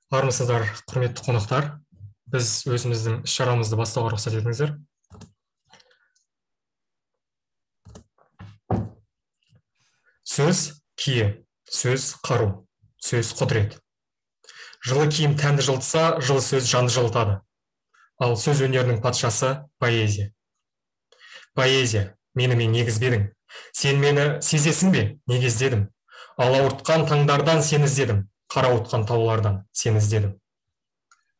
Армысыздар, құрметті қонақтар. Біз өзіміздің іс-шарамызды бастауға рұқсат етіңіздер. Сөз кие, сөз қару, сөз құдірет. Жылы киім тәнді жылытса, жылы сөз жанды жылытады. Ал сөз өнерінің патшасы поэзия. Поэзия, мені негізбедің. Сен мені сезесің бе, неге іздедім? Алауыртқан таңдардан сені іздедім, қарауытқан таулардан сені іздедім.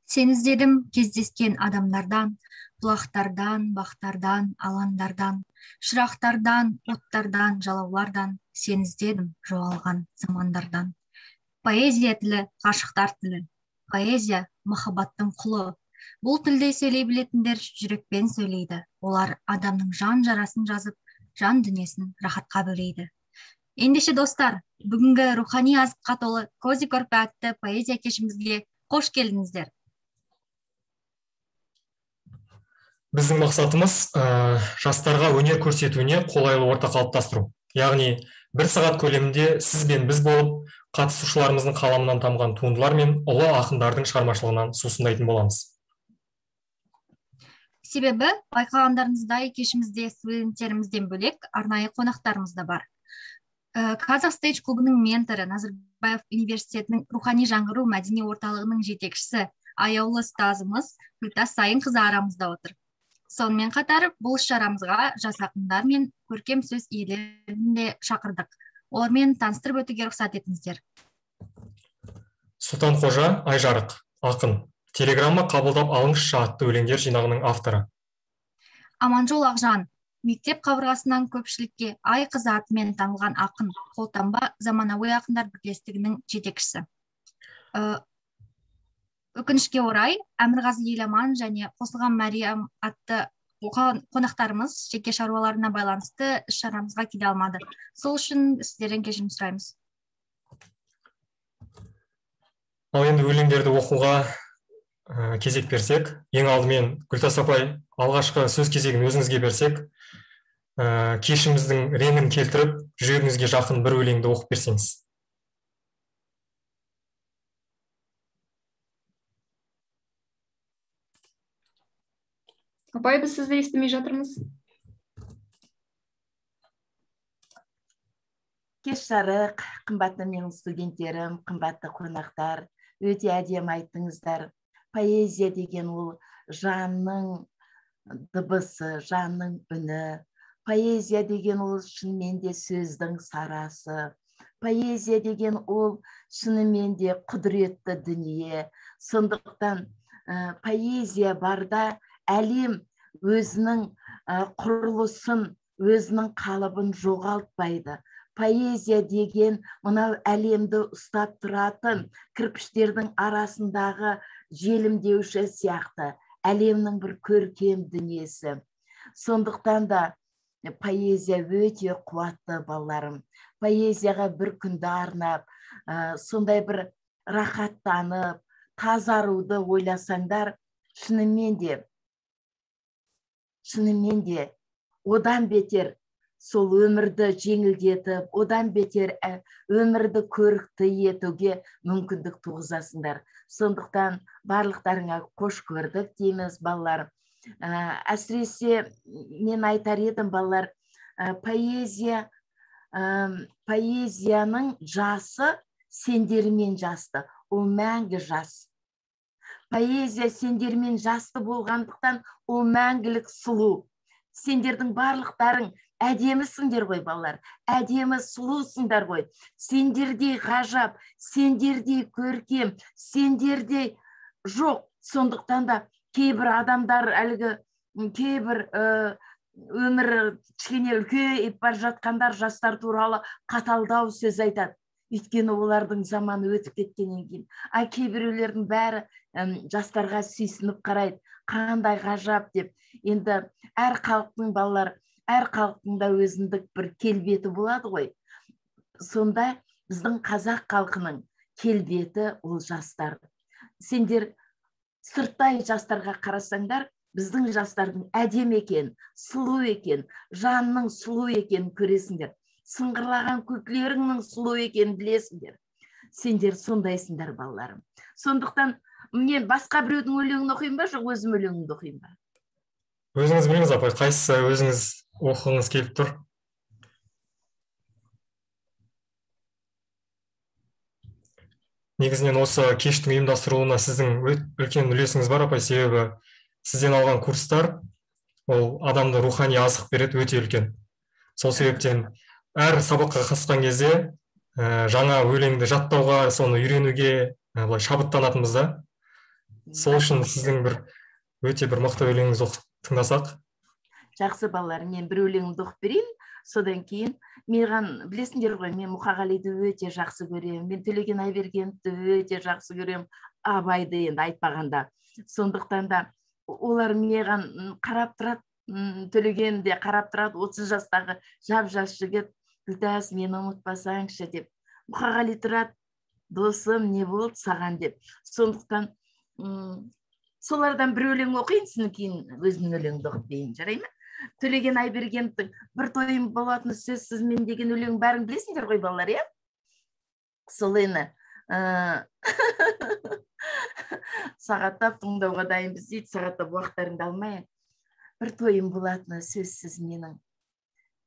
Сені іздедім кездескен адамдардан, бұлақтардан, бақтардан, алаңдардан, шырақтардан, оттардан, жалаулардан, сені іздедім жоғалған замандардан. Поэзия тілі ғашықтар тілі, поэзия махаббаттың құлы. Бұл тілде сөйлей білетіндер жүрекпен сөйлейді. Олар адамның жан жарасын жазып, жан дүниесін рахатқа бөлейді. Ендеше достар, бүгінгі рухани азыққа толы Кози Көрпе атты поэзия кешімізге қош келдіңіздер. Біздің мақсатымыз жастарға өнер көрсетуіне қолайлы орта қалыптастыру. Яғни, бір сағат көлемінде сіз бен біз болып, қатысушыларымыздың қаламынан тамған туындылар мен ұлы ақындардың шығармашылығынан сусындайтын боламыз. Себебі, байқағандарыңыздай кешімізде студенттерімізден бөлек арнайы қонақтарымыз да бар. Қазақ стейдж клубының менторы, Назарбаев университетінің рухани жаңғыру мәдени орталығының жетекшісі, аяулы ұстазымыз Гүлтас Сайынқызы арамызда отыр. Сонымен қатар бұл іс-шарамызға жас ақындар мен көркем сөз иелерін де шақырдық. Олармен таныстырып өтуге рұқсат етіңіздер. Сұлтан Қожа Айжарық, ақын. Телеграмма қабылдап алыңызшы атты өлеңдер жинағының авторы. Аманжол Ақжан, мектеп қабырғасынан көпшілікке ай қызы атымен танылған ақын, қолтаңба заманауи ақындар бірлестігінің жетекшісі. Өкінішке орай, Әмірғазы Еламан және Қосылған Мәриям атты қонақтарымыз жеке шаруаларына байланысты іс-шарамызға келе алмады. Сол үшін сіздерден кешірім сұраймыз. Ал енді өлеңдерді оқуға кезек берсек, ең алдымен Гүлтас апай, алғашқы сөз кезегін өзіңізге берсек, кешіміздің реңін келтіріп, жүрегіңізге жақын бір өлеңді оқып берсеңіз. Апай, біз сізді естімей жатырмыз. Кеш жарық, қымбатты менің студенттерім, қымбатты қонақтар, өте әдемі айттыңыздар. Поэзия деген ол жанның дыбысы, жанның үні. Поэзия деген ол шынымен де сөздің сарасы. Поэзия деген ол шынымен де құдіретті дүние. Сондықтан поэзия барда әлем өзінің құрылысын, өзінің қалыбын жоғалтпайды. Поэзия деген мынау әлемді ұстап тұратын кірпіштердің арасындағы желімдеуші сияқты әлемнің бір көркем дүниесі. Сондықтан да поэзия өте қуатты, балаларым. Поэзияға бір күнді арнап, сондай бір рахаттанып, тазаруды ойласаңдар, шынымен де одан бетер сол өмірді жеңілдетіп, одан бетер өмірді көрікті етуге мүмкіндік туғызасыңдар. Сондықтан барлықтарыңа қош көрдік дейміз, балалар. Әсіресе мен айтар едім, балалар, поэзияның жасы сендермен жасты, ол мәңгі жас. Поэзия сендермен жасты болғандықтан ол мәңгілік сұлу. Сендердің барлықтарың әдемісіңдер ғой, балалар, әдемі сұлусыңдар ғой. Сендердей ғажап, сендердей көркем, сендердей жоқ. Сондықтан да кейбір адамдар әлгі кейбір өмірі кішкене үлкейіп бара жатқандар жастар туралы қаталдау сөз айтады. Өйткені олардың заманы өтіп кеткеннен кейін. Кейбіреулердің бәрі жастарға сүйсініп қарайды, қандай ғажап деп. Енді әр халықтың, балалар, әр халықтың да өзіндік бір келбеті болады ғой. Сонда біздің қазақ халқының келбеті ол жастар. Сендер сырттай жастарға қарасаңдар, біздің жастардың әдемі екен, сұлу екен, жанның сұлу екенін көресіңдер. Сыңғырлаған күлкілеріңнің сұлу екенін білесіңдер. Сендер сондайсыңдар балаларым. Сондықтан мен басқа біреудің өлеңін оқимын ба, жоқ өзім өлеңімді оқимын ба? Өзіңіз біліңіз, апай, қайсысы өзіңіз оқығыңыз келіп тұр? Негізінен осы кештің ұйымдастырылуына сіздің үлкен үлесіңіз бар, апай, себебі сізден алған курстар ол адамды рухани азық береді, өте үлкен. Сол себептен әр сабаққа қатысқан кезде жаңа өлеңді жаттауға, соны үйренуге былай шабыттанатынбыз да. Сол үшін сіздің өте бір мықты өлеңіңізді тыңдасақ. Жақсы балалар, мен бір өлеңімді оқып берейін. Содан кейін маған білесіңдер ғой, мен Мұқағалиды өте жақсы көремін. Мен Төлеген Айбергеновті өте жақсы көремін. Абайды енді айтпағанда. Сондықтан да олар маған қарап тұрады. Төлеген де қарап тұрады. 30 жастағы жап-жас жігіт, Гүлтас, мені ұмытпасаңшы деп. Мұқағали тұрады, досым, не болды саған деп. Сондықтан солардан бір өлең оқиын, содан кейін өзімнің өлеңімді оқып берейін, жарай ма? Төлеген Айбергеновтің бір тойым болатын сөзсіз мен деген өлең бәрін білесіңдер ғой балалар, иә? Сол ені сағаттап тыңдауға дайынбыз дейді, сағаттап уақыттарыңды алмайын. Бір тойым болатыны сөзсіз менің.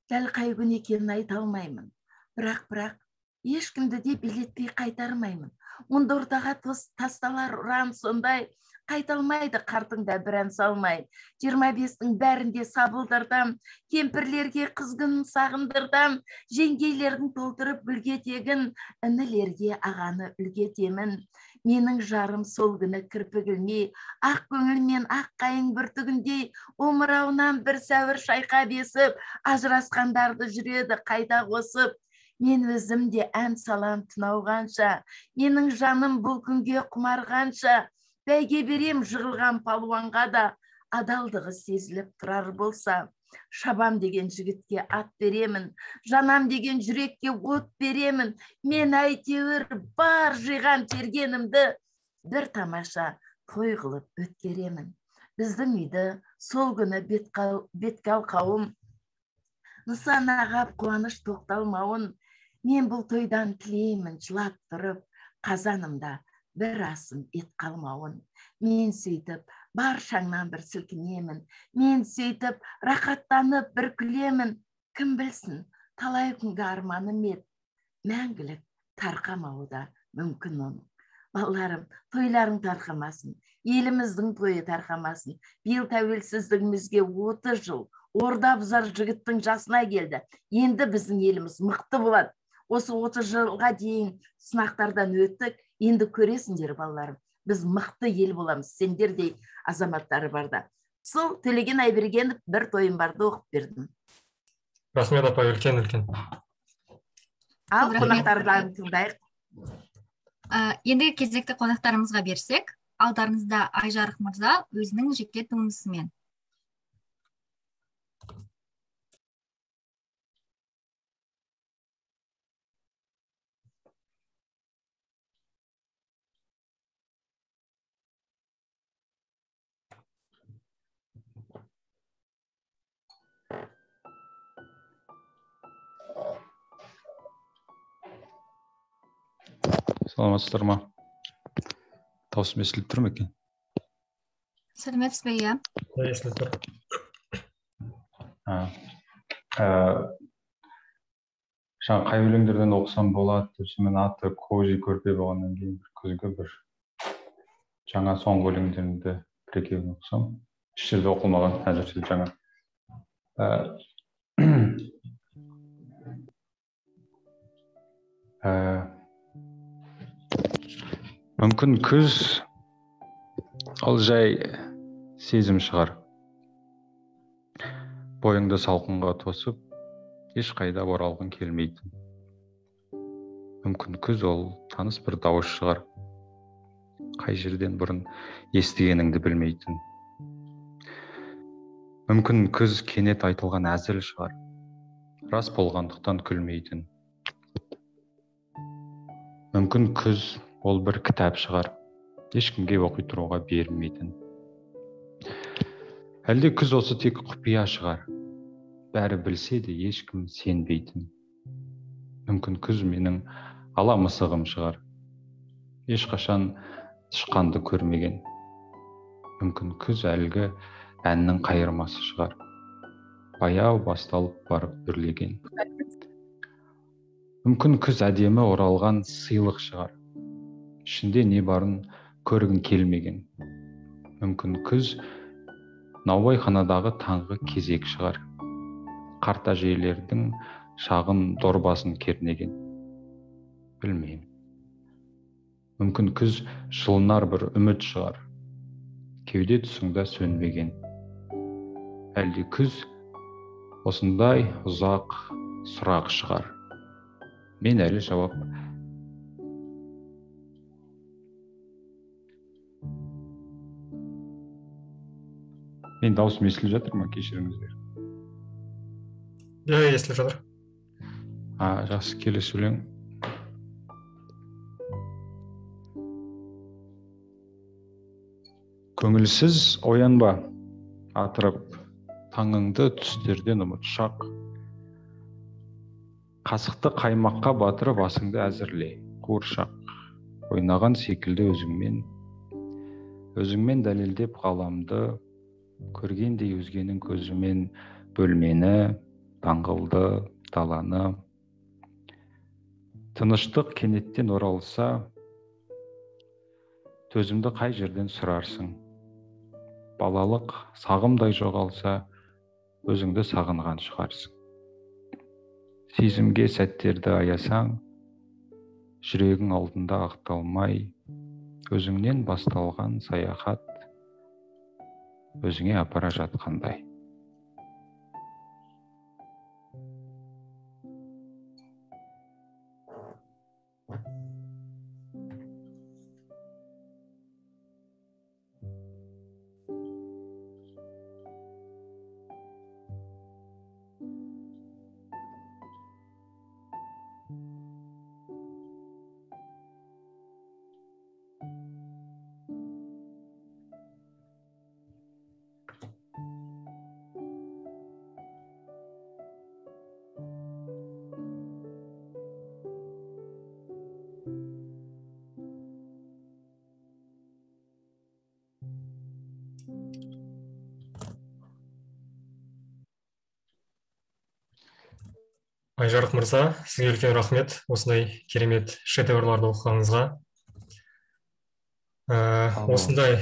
Дәл қай күн екенін айта алмаймын. Бірақ ешкімді де билетпей қайтармаймын. Онда ортаға тасталар ұран сондай, қайталмайды қартыңда бір ән салмай. 25-тің бәрінде сабылдырдам, кемпірлерге қызғын сағындырдам, жеңгейлердің толтырып гүлге тегін, інілерге ағаны үлгетемін. Менің жарым сол күні кірпік ілмей, ақ көңіл мен ақ қайың бір түгіндей, омырауынан бір сәуір шайқа бесіп, ажырасқандарды жүреді қайта қосып. Мен өзім де ән салам тынауғанша, менің жаным бұл күнге құмарғанша, бәйге берем жығылған палуанға да, адалдығы сезіліп тұрар болса. Шабам деген жігітке ат беремін, жанам деген жүрекке от беремін. Мен әйтеуір бар жиған тергенімді бір тамаша той қылып өткеремін. Біздің үйді сол күні беткал қауым, нысанаға қуаныш тоқталмауын. Мен бұл тойдан тілеймін жылап тұрып, қазанымда бір асым ет қалмауын. Мен сөйтіп бар шаңнан бір сілкінемін, мен сөйтіп рақаттанып бір күлемін. Кім білсін, талай күнгі арманым ет, мәңгілік тарқамауы да мүмкін оның. Балаларым, тойларың тарқамасын, еліміздің тойы тарқамасын. Биыл тәуелсіздігімізге 30 жыл, орда бұзар жігіттің жасына келді. Енді біздің еліміз мықты болады. Осы 30 жылға дейін сынақтардан өттік, енді көресіңдер балаларым. Біз мықты ел боламыз, сендердей азаматтары барда. Сол Төлеген Айбергенов бір тойым барды оқып бердім. Рахмет, апай, үлкен. Ал қонақтардан тыңдайық. Енді кезекті қонақтарымызға берсек, алдарыңызда Айжарық мырза өзінің жеке туындысымен. Саламатсыздар ма? Дауысым естіліп тұр ма екен? Сәлеметсіз бе, иә? Естіліп тұр. Жаңа қай өлеңдерден оқысам болады, мен аты Кожи көрпе болғаннан кейін күзгі бір жаңа соңғы өлеңдерімді бір-екеуін оқысам. Еш жерде оқылмаған, әзірше жаңа. Мүмкін күз ол жай сезім шығар. Бойыңды салқынға тосып, ешқайда оралғың келмейтін. Мүмкін күз ол таныс бір дауыс шығар. Қай жерден бұрын естігеніңді білмейтін. Мүмкін күз кенет айтылған әзіл шығар. Рас болғандықтан күлмейтін. Мүмкін күз ол бір кітап шығар, ешкімге оқи тұруға берілмейтін. Әлде күз осы тек құпия шығар, бәрі білсе де ешкім сенбейтін. Мүмкін күз менің ала мысығым шығар, ешқашан тышқанды көрмеген. Мүмкін күз әлгі әннің қайырмасы шығар. Баяу басталып барып бүрлеген. Мүмкін күз әдемі оралған сыйлық шығар. Ішінде не барын көргің келмеген. Мүмкін күз наубайханадағы таңғы кезек шығар. Қарт әжелердің шағын дорбасын кернеген. Білмеймін. Мүмкін күз жылынар бір үміт шығар. Кеуде тұсыңда сөнбеген. Әлде күз осындай ұзақ сұрақ шығар. Мен әлі жауап. Мен даусым естіліп жатыр ма? Кешіріңіздер. Естіліп жатыр. Жақсы, келесі өлең. Көңілсіз оянба, атырып, таңыңды түстерден ұмыт шақ. Қасықты қаймаққа батырып асыңды әзірле, қуыршақ. Ойнаған секілді өзіңмен дәлелдеп ғаламды, көргендей өзгенің көзімен бөлмені, даңғылды, даланы. Тыныштық кенеттен оралса, төзімді қай жерден сұрарсың? Балалық сағымдай жоғалса, өзіңді сағынған шығарсың. Сезімге сәттерді аясаң, жүрегің алдында ақталмай, өзіңнен басталған саяхат өзіңе апара жатқандай. Айжарық мырза, сізге үлкен рахмет осындай керемет шедеврларды оқығаныңызға. Осындай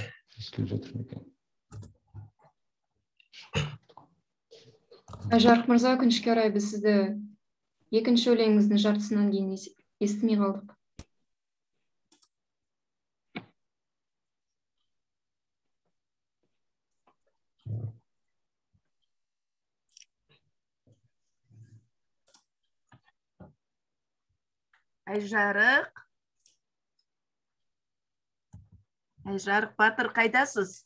Айжарық мырза, өкінішке орай біз сізді екінші өлеңіңіздің жартысынан кейін естімей қалдық. Айжарық батыр, қайдасыз?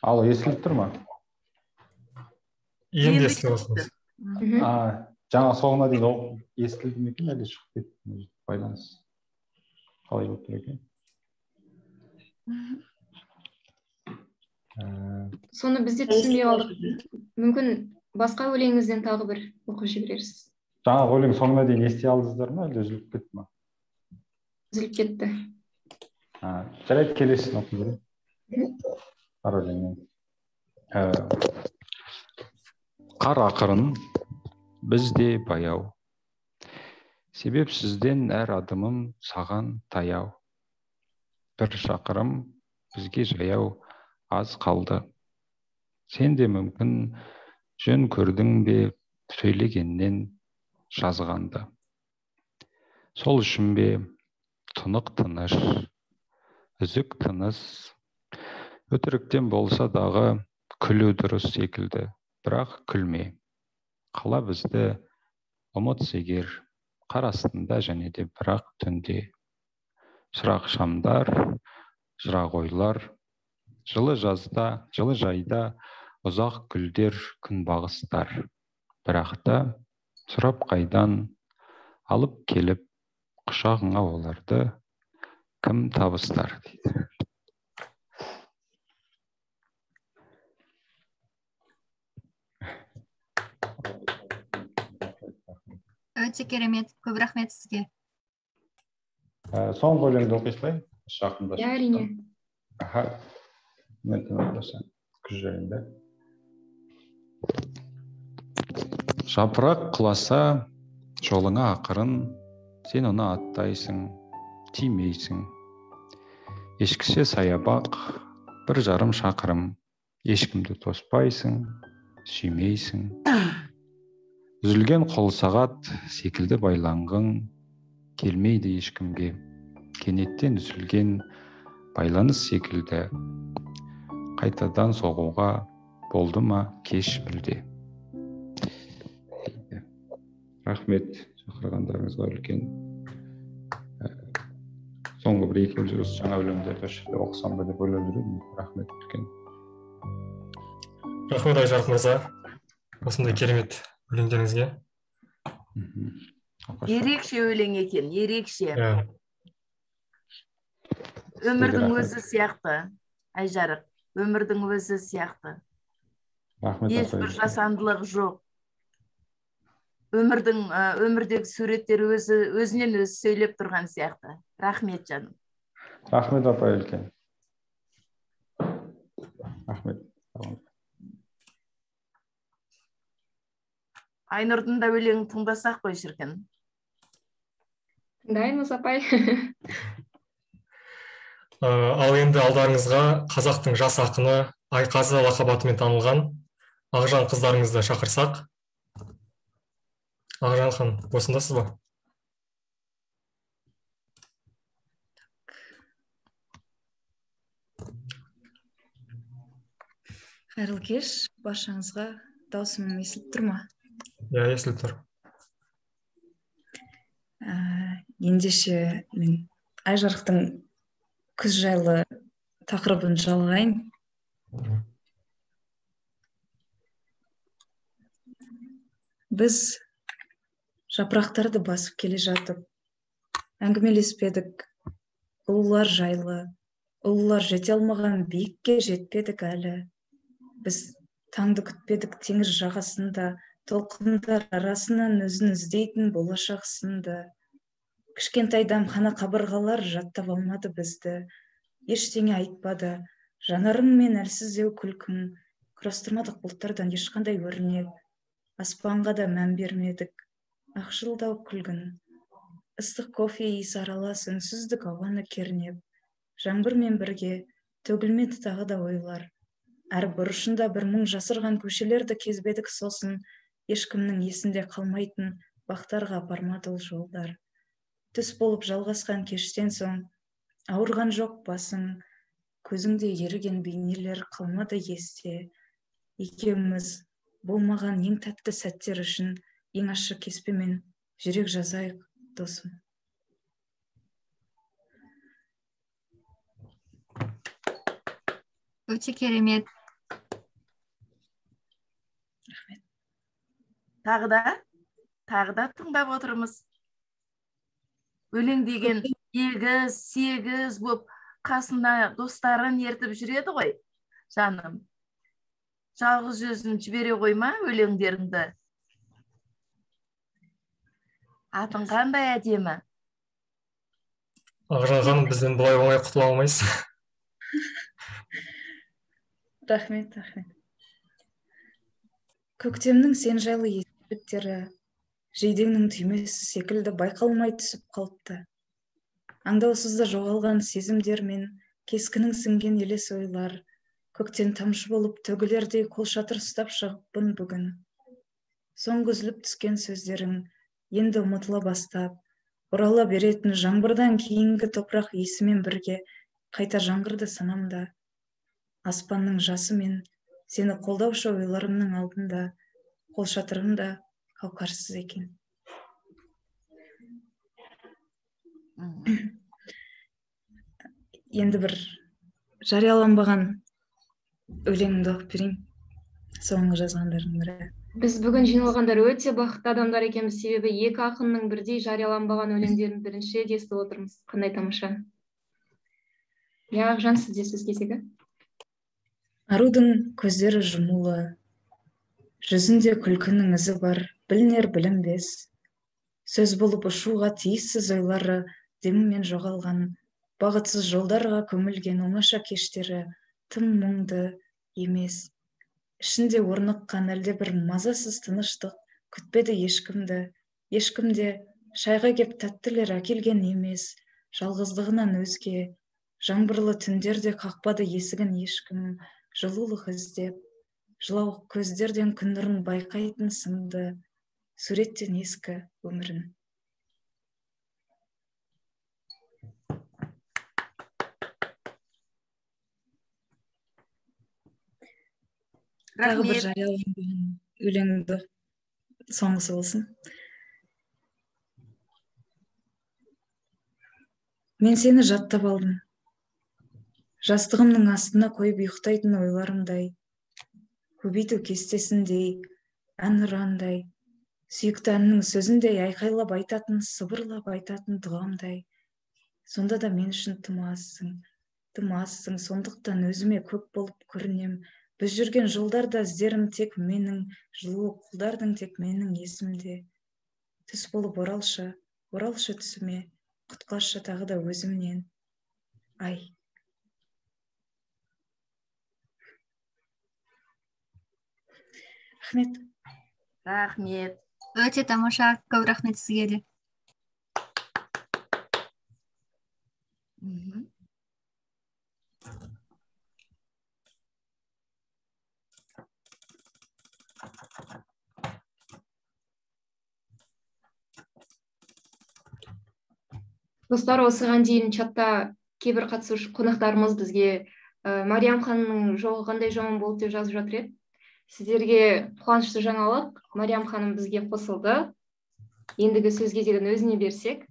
Ал, естіліп тұр ма? Енді естіліп отырмыз. Жаңа соңына дейін естілді ме екен, әлде шығып кетті? Байланыс қалай болып тұр екен? Соны бізде түсінбей қалдық. Мүмкін басқа өлеңіңізден тағы бір оқып жіберерсіз. Жаңағы өлең соңына дейін ести алдыңыздар ма, әлде үзіліп кетті ма? Үзіліп кетті. Жарайды, келесін оқып берейін. Қар өлеңнен. Қар ақырын, бізде баяу. Себепсізден әр адымым саған таяу. Бір шақырым бізге жаяу аз қалды. Сен де мүмкін жөн көрдің бе сөйлегеннен жазғанды. Сол үшін бе тұнық тыныш, үзік тыныс, өтіріктен болса дағы күлу дұрыс секілді, бірақ күлме. Қала бізді ұмыт сегер, қар астында және де бірақ түнде. Шырақ шамдар, жырақ ойлар, жылы жазда, жылы жайда ұзақ гүлдер, күн бағыстар. Бірақ та сұрап қайдан алып келіп құшағыңа оларды кім табыстар дейді. Өте керемет. Көп рахмет сізге. Соңғы өлеңді оқисыз ба? Жақындашып. Иә, әрине. Мен тыңдасам күз жайында. Жапырақ құласа жолыңа ақырын, сен оны аттайсың, тимейсің. Ешкіше саябақ, 1,5 шақырым, ешкімді тоспайсың, сүймейсің. Үзілген қол сағат секілді байланғың, келмейді ешкімге. Кенеттен үзілген байланыс секілді, қайтадан соғуға болды ма кеш мүлде. Рахмет шақырғандарыңызға үлкен. Соңғы бір екеуі осы жаңа өлеңдерді оқысам ба деп ойлап жүрмін. Рахмет үлкен. Рахмет Айжарық мырза, осындай керемет өлеңдеріңізге. Ерекше өлең екен, ерекше. Өмірдің өзі сияқты, Айжарық, өмірдің өзі сияқты. Ешбір жасандылық жоқ. Өмірдегі суреттер өзінен өзі сөйлеп тұрған сияқты. Рахмет жаным. Рахмет апай үлкен. Рахмет. Айнұрдың да өлеңін тыңдасақ қой шіркін. Тыңдаймыз апай. Ал енді алдарыңызға қазақтың жас ақыны Айқазы лақап атымен танылған Ақжан қыздарыңызды шақырсақ. Ақжан ханым, осындасыз ба? Қайырлы кеш, баршаңызға. Даусым естіліп тұр ма? Иә, естіліп тұр. Ендеше мен Айжарықтың күз жайлы тақырыбын жалғайын. Біз жапырақтарды басып келе жатып, әңгімелеспедік, ұлылар жайлы, ұлылар жете алмаған биікке жетпедік әлі. Біз таңды күтпедік теңіз жағасында, толқындар арасынан өзін іздейтін болашақ сынды. Кішкентай дәмхана қабырғалар жаттап алмады бізді, ештеңе айтпады, жанарың мен әлсіздеу күлкің, құрастырмадық бұлттардан ешқандай өрнек, аспанға да мән бермедік, ақшылдау күлгін. Ыстық кофе иісі аралас үнсіздік ауаны кернеп, жаңбырмен бірге төгілмеді тағы да ойлар. Әр бұрышында бір мұң жасырған көшелерді кезбедік, сосын ешкімнің есінде қалмайтын бақтарға апармады ол жолдар. Түс болып жалғасқан кештен соң ауырған жоқ басың, көзіңде еріген бейнелер қалмады есте. Екеуміз болмаған ең тәтті сәттер үшін ең ащы кеспемен жүрек жазайық, досым. Өте керемет. Рахмет. Тағы да тыңдап отырмыз. Өлең деген егіз, сегіз болып қасына достарын ертіп жүреді ғой, жаным. Жалғыз өзін жібере қойма өлеңдеріңді. Атың қандай әдемі? Ақжан ханым, бізден бұлай оңай құтыла алмайсыз. Рахмет. Көктемнің сен жайлы естеліктері жейдеңнің түймесі секілді байқалмай түсіп қалыпты. Аңдаусызда жоғалған сезімдер мен кескінің сіңген елес ойлар, көктен тамшы болып төгілердей қолшатыр ұстап шығыппын бүгін. Соңғы үзіліп түскен сөздерің енді ұмытыла бастап, орала беретін жаңбырдан кейінгі топырақ иісімен бірге қайта жаңғырды санамда. Аспанның жасы мен сені қолдаушы ойларымның алдында, қолшатырым да қауқарсыз екен. Енді бір жарияланбаған өлеңімді оқып берейін. Соңғы жазғандардың бірі. Біз бүгін жиналғандар өте бақытты адамдар екенбіз, себебі екі ақынның бірдей жарияланбаған өлеңдерін бірінші рет естіп отырмыз. Қандай тамаша. Ақжан, сізде сөз кезегі. Арудың көздері жұмулы, жүзінде күлкінің ізі бар, білінер білінбес. сөз болып ұшуға тиіссіз ойлары демімен жоғалған, бағытсыз жолдарға көмілген оңаша кештері тым мұңды емес. Ішінде орныққан әлде бір мазасыз тыныштық күтпеді ешкімде шайға кеп тәттілер әкелген емес, жалғыздығынан өзге. Жаңбырлы түндерде қақпады есігін ешкім, жылулық іздеп, жылауық көздерден күн нұрын байқайтын сынды, суреттен ескі өмірін. Тағы бір жарияланған өлеңді соңғысы болсын. Мен сені жаттап алдым. Жастығымның астына қойып ұйықтайтын ойларымдай, көбейту кестесіндей, әнұрандай, сүйікті әннің сөзіндей айқайлап айтатын, сыбырлап айтатын дұғамдай. Сонда да мен үшін тым азсың, сондықтан өзіме көп болып көрінем. Біз жүрген жолдарда іздерім тек менің, жылуы қолдардың тек менің есімде. Түс болып оралшы түсіме, құтқаршы тағы да өзімнен. Ай. Рахмет. Өте тамаша, көп рахмет сізге де. Достар, осыған дейін чатта кейбір қатысушы қонақтарымыз бізге Мариям ханымның жолы қандай жаман болды деп жазып жатыр еді. Сіздерге қуанышты жаңалық, Мариям ханым бізге қосылды. Ендігі сөз кезегін өзіне берсек.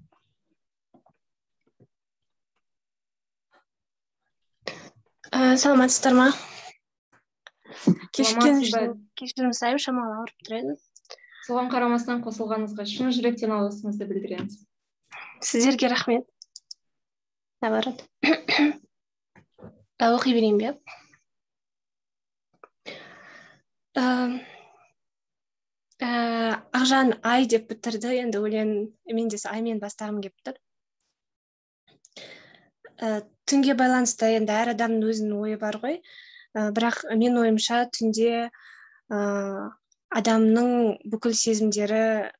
Саламатсыздар ма? Кешіккен үшін кешірім сұраймын, шамалы ауырып тұр едім. Соған қарамастан қосылғаныңызға шын жүректен алғысымызды білдіреміз. Сіздерге рахмет. Наоборот. Оқи берейін бе? Ақжан ай деп бітірді, енді өлең мен де аймен бастағым келіп тұр. Түнге байланысты енді әр адамның өзінің ойы бар ғой. Бірақ мен ойымша түнде адамның бүкіл сезімдері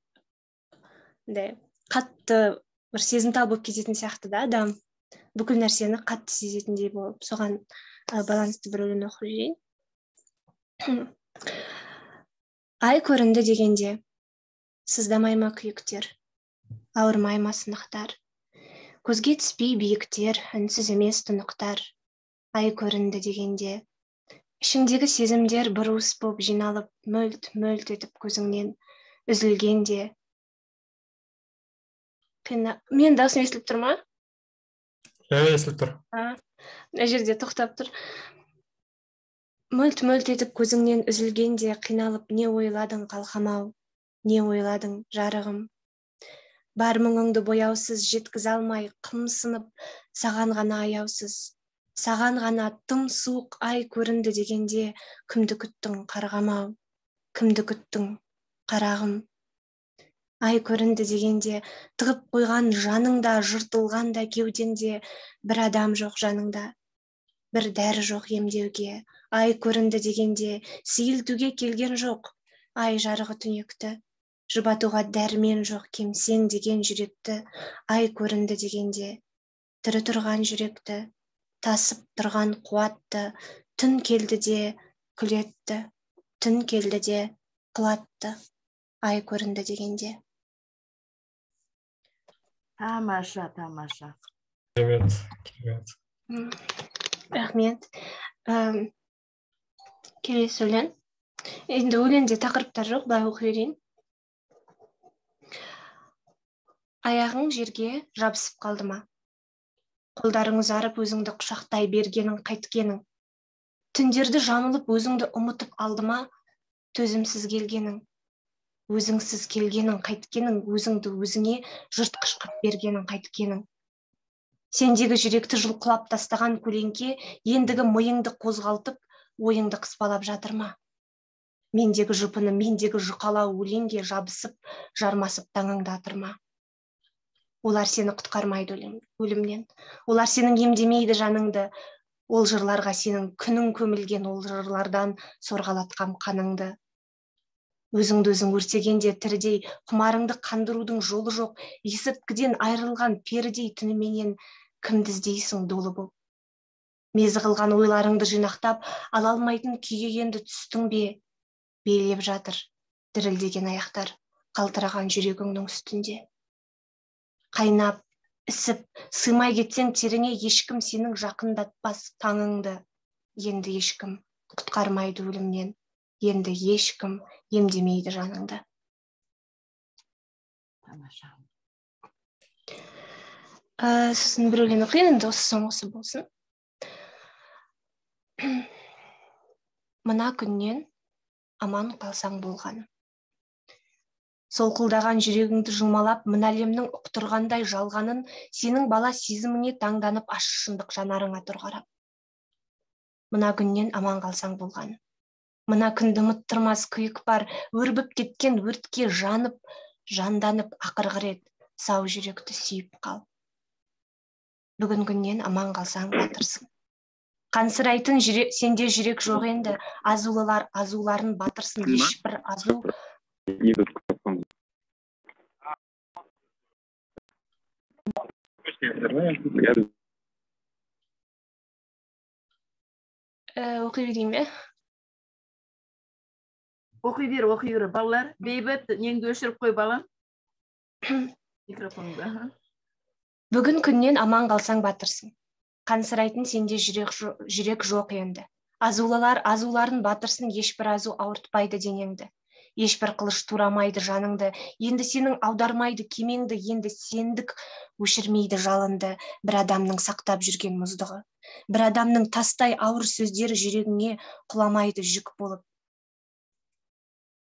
қатты бір сезімтал болып кететін сияқты да, адам бүкіл нәрсені қатты сезетіндей болып, соған байланысты бір өлең оқып жейін. Ай көрінді дегенде, сыздамай ма күйіктер, ауырмай ма сынықтар, көзге түспей биіктер, үнсіз емес тұнықтар. Ай көрінді дегенде, ішіңдегі сезімдер бір уыс боп жиналып, мөлт етіп көзіңнен үзілгенде. Мен даусым естіліп тұр ма? Естіліп тұр. Мына жерде тоқтап тұр. Мөлт етіп көзіңнен үзілгенде, қиналып не ойладың қалқамау, не ойладың жарығым. Бар мұңыңды бояусыз жеткіз алмай, қымсынып, саған ғана аяусыз. Саған ғана тым суық ай көрінді дегенде, кімді күттің қарғамау, кімді күттің қарағым. Ай көрінді дегенде, тығып қойған жаныңда, жыртылғанда кеудеңде, бір адам жоқ жаныңда, бір дәрі жоқ емдеуге. Ай көрінді дегенде, сейілтуге келген жоқ, ай жарығы түнекті, жұбатуға дәрмен жоқ кемсең деген жүректі. Ай көрінді дегенде, тірі тұрған жүректі, тасып тұрған қуатты, түн келді де күлетті, түн келді де қылатты. Ай көрінді дегенде. Тамаша. Рахмет. Келесі өлең. Енді өлеңде тақырыптар жоқ, былай оқи берейін. Аяғың жерге жабысып қалды ма? Қолдарың ұзарып өзіңді құшақтай бергенің қайткенің. Түндерді жамылып өзіңді ұмытып алды ма? Төзімсіз келгенің. Өзіңсіз келгенің қайткенің, өзіңді өзіңе жыртқыш қып бергенің қайткенің. Сендегі жүректі жұлқылап тастаған көлеңке ендігі миыңды қозғалтып, ойыңды қыспалап жатыр ма? Мендегі жұпыны, мендегі жұқалау өлеңге жабысып, жармасып таңыңды атырма. Олар сені құтқармайды өлімнен. Олар сенің емдемейді жаныңды. Ол жырларға сенің күнің көмілген, ол жырлардан сорғалатқам қаныңды. Өзіңді өзің өртегенде тірідей, құмарыңды қандырудың жолы жоқ, есірткіден айырылған перідей түніменен кімді іздейсің долы боп. Мезі қылған ойларыңды жинақтап, ала алмайтын күйге енді түстің бе? Белеп жатыр дірілдеген аяқтар, қалтыраған жүрегіңнің үстінде. Қайнап, ісіп, сыймай кетсең теріңе, ешкім сенің жақындатпас таңыңды. Енді ешкім құтқармайды өлімнен, енді ешкім емдемейді жаныңды. Тамаша. Сосын бір өлең оқиын, енді осы соңғысы болсын. Мына күннен аман қалсаң болғаны. Солқылдаған жүрегіңді жұлмалап, мына әлемнің ұқтырғандай жалғанын, сенің бала сезіміңе таңданып, ащы шындық жанарыңа тұрғарап. Мына күннен аман қалсаң болғаны. Мына күнді ұмыттырмас күйік бар, өрбіп кеткен өртке жанып, жанданып ақырғы рет сау жүректі сүйіп қал. Бүгін күннен аман қалсаң батырсың. Қансырайтын сенде жүрек жоқ енді, азулылар азуларын батырсын, ешбір азу. Оқи берейін бе? Оқи бер, балалар. Бейбіт, неңді өшіріп қой, балам. Микрофонды. Бүгін күннен аман қалсаң батырсың. Қансырайтын сенде жүрек жоқ енді. Азулылар азуларын батырсын, ешбір азу ауыртпайды денеңді. Ешбір қылыш турамайды жаныңды. Енді сенің аудармайды кемеңді, енді сендік өшірмейді жалынды. Бір адамның сақтап жүрген мұздығы. Бір адамның тастай ауыр сөздері жүрегіңе құламайды жүк болып.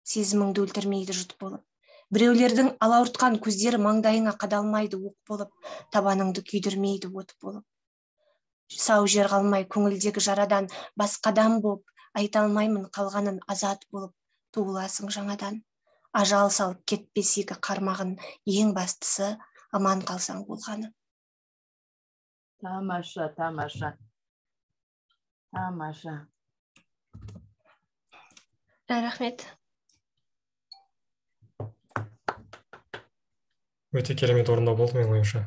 Сезіміңді өлтірмейді жұт болып. Біреулердің алауыртқан көздері маңдайыңа қадалмайды оқ болып, табаныңды күйдірмейді от болып. Сау жер қалмай көңілдегі жарадан, басқадан боп, айта алмаймын қалғанын азат болып, туыласың жаңадан. Ажал салып кетпес егі қармағын, ең бастысы аман қалсаң болғаны. Тамаша, тамаша. Тамаша. Рахмет. Өте керемет орындау болды менің ойымша.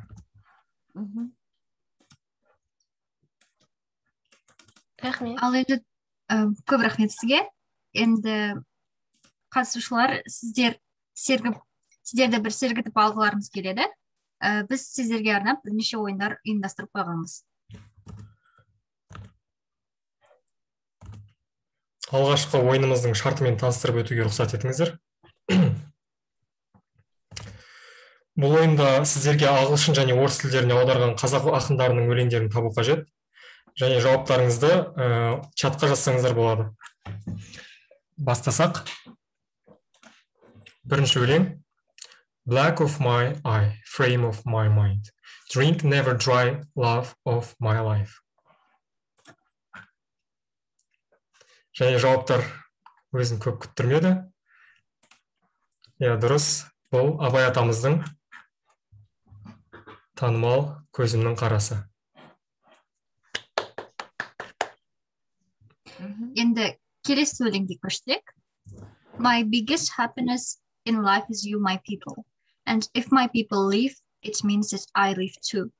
Рахмет. Ал енді көп рахмет сізге. Енді қатысушылар, сіздерді бір сергітіп алғыларыңыз келеді. Біз сіздерге арнап бірнеше ойындар ұйымдастырып қойғанбыз. Алғашқы ойынымыздың шартымен таныстырып өтуге рұқсат етіңіздер. Бұл ойында сіздерге ағылшын және орыс тілдеріне аударған қазақ ақындарының өлеңдерін табу қажет. Және жауаптарыңызды чатқа жазсаңыздар болады. Бастасақ. Бірінші өлең. Black of my eye, frame of my mind. Drink never dry, love of my life. Және жауаптар өзін көп күттірмеді. Дұрыс. Бұл Абай атамыздың танымал көзімнің қарасы. Енді келесі өлеңге көшсек. My biggest happiness in life is you, my people. And if my people live, it means that I live too.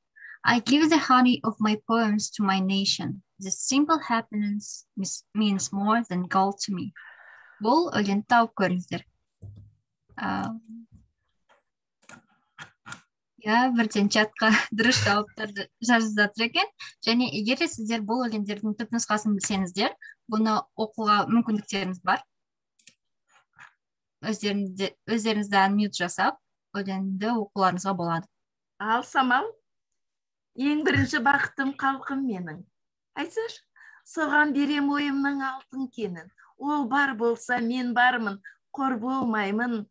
I give the honey of my poems to my nation. The simple happiness means more than gold to me. Бұл өлең тауып көріңіздер. Бірден чатқа дұрыс жауаптарды жазып жатыр екен. Және егер сіздер бұл өлеңдердің түпнұсқасын білсеңіздер, бұны оқуға мүмкіндіктеріңіз бар. Өздеріңізді unmute жасап, өлеңді оқуларыңызға болады. Ал Самал, ең бірінші бақытым қалқым менің. Айтсаш, соған берем ойымның алтын кенін. Ол бар болса мен бармын, қор болмаймын.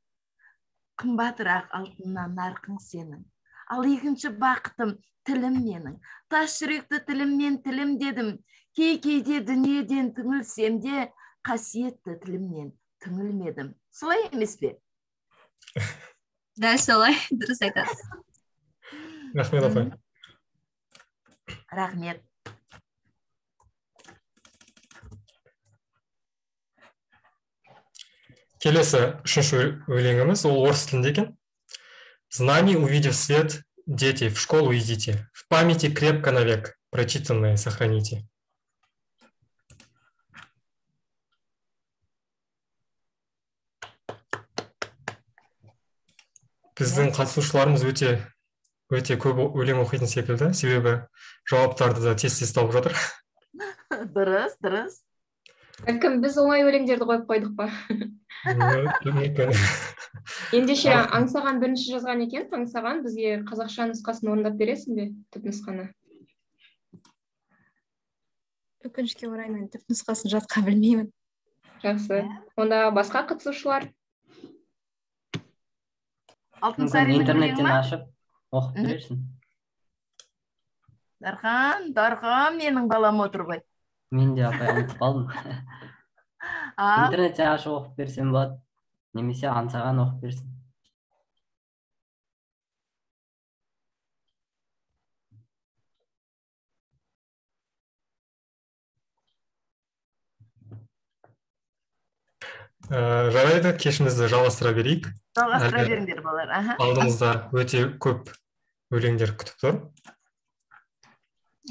Қымбатырақ алтыннан нарқың сенің. Ал екінші бақытым тілім менің. Тас жүректі тіліммен тілім дедім. Кейде дүниеден түңілсем де, қасиетті тілімнен түңілмедім. Солай емес пе? Дәл солай, дұрыс айтасыз. Рахмет апай. Рахмет. Келесі үшінші өлеңіміз, ол орыс тілінде екен. Знаний увидев свет, дети, в школу идите. В памяти крепко навек, прочитанное сохраните. Біздің қатысушыларымыз өте көп өлең оқитын секілді, себебі жауаптарды да тез тауып жатыр. Дұрыс, дұрыс. Бәлкім біз оңай өлеңдерді қойып қойдық па? Ендеше аңсаған бірінші жазған екен, аңсаған бізге қазақша нұсқасын орындап бересің бе, түпнұсқаны? Өкінішке орай мен түпнұсқасын жатқа білмеймін. Жақсы. Онда басқа қатысушылар? Алтынсаринның интернеттен өлеңі ма? ашып оқып берерсің. Дархан, менің балам отыр ғой. Мен де апай ұмытып қалдым. Интернеттен ашып оқып берсем болады. Немесе аңсаған оқып берсін. Жарайды, кешімізді жалғастыра берейік. Жалғастыра беріңдер балалар. Алдымызда өте көп өлеңдер күтіп тұр.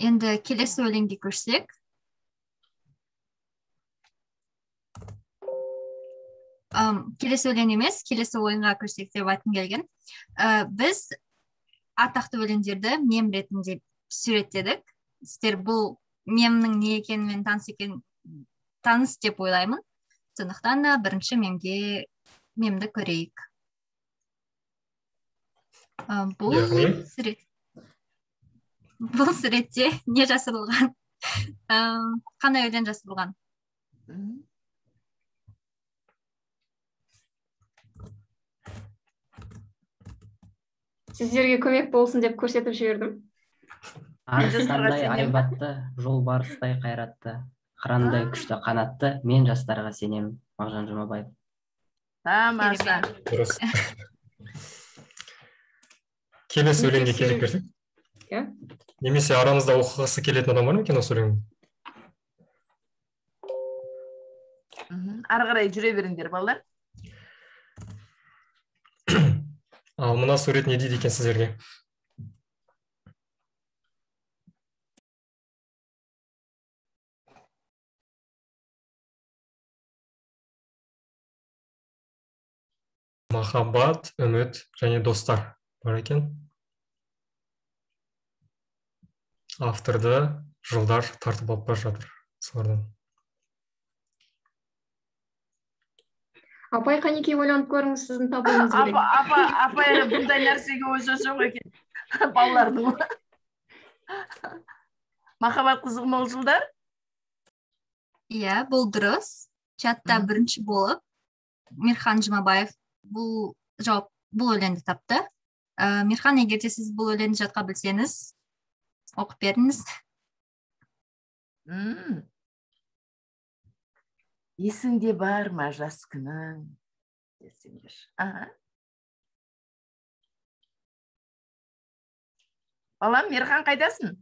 Енді келесі өлеңге көшсек. Келесі өлең емес, келесі ойынға көшсек деп айтқым келген. Біз атақты өлеңдерді мем ретінде суреттедік. Сіздер бұл мемнің не екенін таныс деп ойлаймын. Сондықтан да бірінші мемді көрейік. Бұл суретте не жасырылған? Қандай өлең жасырылған? Сіздерге көмек болсын деп көрсетіп жібердім. Арыстандай айбатты, жолбарыстай қайратты, қырандай күшті қанатты, мен жастарға сенемін. Мағжан Жұмабаев. Тамаша. Дұрыс. Келесі өлеңге келіп берсек. Немесе арамызда оқығысы келетін адам бар ма екен осы өлеңді? Ары қарай жүре беріңдер балалар. Ал мына сурет не дейді екен сіздерге? Махаббат, үміт және достар бар екен. Авторды жылдар тартып алып бара жатыр солардан. Апай, қанекей ойланып көріңіз, сіздің табуыңыз керек. Апай, бұндай нәрсеге ой жоқ екен. Балалардың. Махаббат қызық мол жылдар? Иә, бұл дұрыс. Чатта бірінші болып Мирхан Жұмабаев бұл өлеңді тапты. Мирхан, егерде сіз бұл өлеңді жатқа білсеңіз, оқып беріңіз. Есіңде бар ма жас күнің? Балам, Мирхан қайдасың?